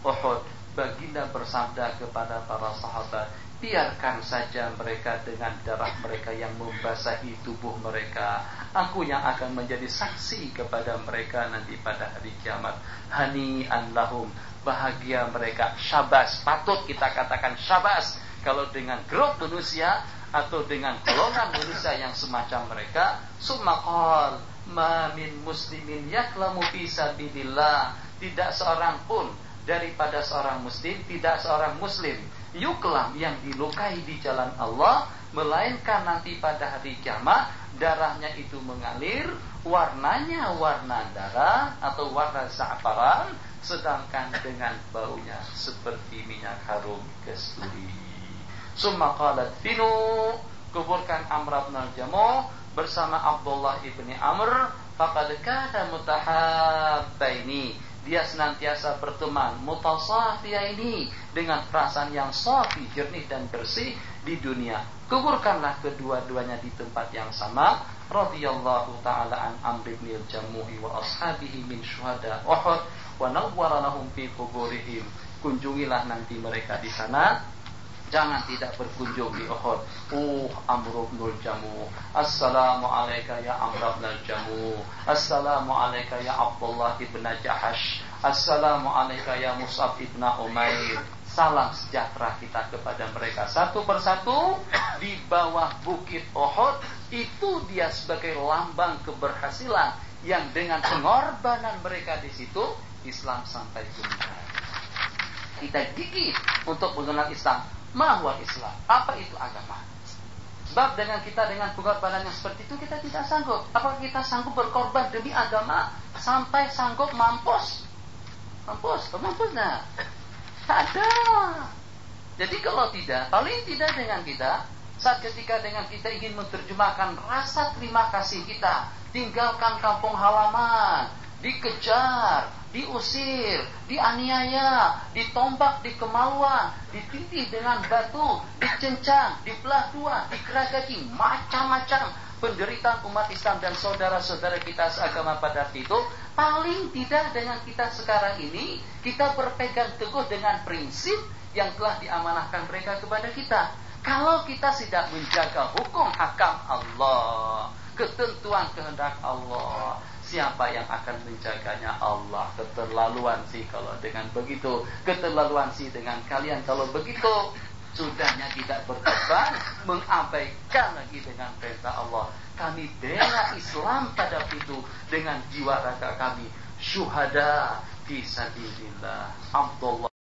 Uhud. Baginda bersabda kepada para sahabat, biarkan saja mereka dengan darah mereka yang membasahi tubuh mereka. Aku yang akan menjadi saksi kepada mereka nanti pada hari kiamat. Hani'an lahum, bahagia mereka. Syabas, patut kita katakan syabas kalau dengan grup manusia atau dengan golongan manusia yang semacam mereka. Summa qala ma min muslimin yaklamu fi sabilillah, tidak seorang pun daripada seorang muslim, tidak seorang muslim yuklam yang dilukai di jalan Allah, melainkan nanti pada hari kiamat darahnya itu mengalir, warnanya warna darah atau warna za'faran, sedangkan dengan baunya seperti minyak harum kasturi. Summa qalat finu, kuburkan Amr bin Jamuh bersama Abdullah ibni Amr, faqad kana mutahabbaini, dia senantiasa berteman, mutasafiyaini, dengan perasaan yang safi, jernih dan bersih di dunia. Kuburkanlah kedua-duanya di tempat yang sama. Radhiyallahu ta'ala an Amr bin Jamuh wa ashabihi min syuhada Uhud wa nawwara lahum fi quburihim. Kunjungilah nanti mereka di sana, jangan tidak berkunjung di Uhud. Amr bin Jamuh, assalamu alayka ya Amr bin Jamuh, assalamu alayka ya Abdullah ibn Jahash, assalamu alayka ya Mus'ab ibn Umair. Salam sejahtera kita kepada mereka satu persatu di bawah bukit Uhud. Itu dia sebagai lambang keberhasilan yang dengan pengorbanan mereka di situ Islam sampai ke dunia. Kita gigih untuk mengenal Islam. Mahwa Islam, apa itu agama? Sebab dengan pengorbanan yang seperti itu kita tidak sanggup. Apakah kita sanggup berkorban demi agama sampai sanggup mampus? Mampus nah. Tak ada. Jadi kalau tidak, paling tidak dengan kita, saat ketika dengan kita ingin menerjemahkan rasa terima kasih kita, tinggalkan kampung halaman, dikejar, diusir, dianiaya, ditombak di kemaluan, ditindih dengan batu, dicencang, dibelah dua, digeragaji, macam-macam. penderitaan umat Islam dan saudara-saudara kita seagama pada waktu itu, paling tidak dengan kita sekarang ini, kita berpegang teguh dengan prinsip yang telah diamanahkan mereka kepada kita. Kalau kita tidak menjaga hukum hakam Allah, ketentuan kehendak Allah, siapa yang akan menjaganya? Allah. Keterlaluan sih kalau dengan begitu, keterlaluan sih dengan kalian kalau begitu. Sudahnya tidak berkorban, mengabaikan lagi dengan perintah Allah. Kami bela Islam pada itu dengan jiwa raga kami. Syuhada fi sabilillah. Abdullah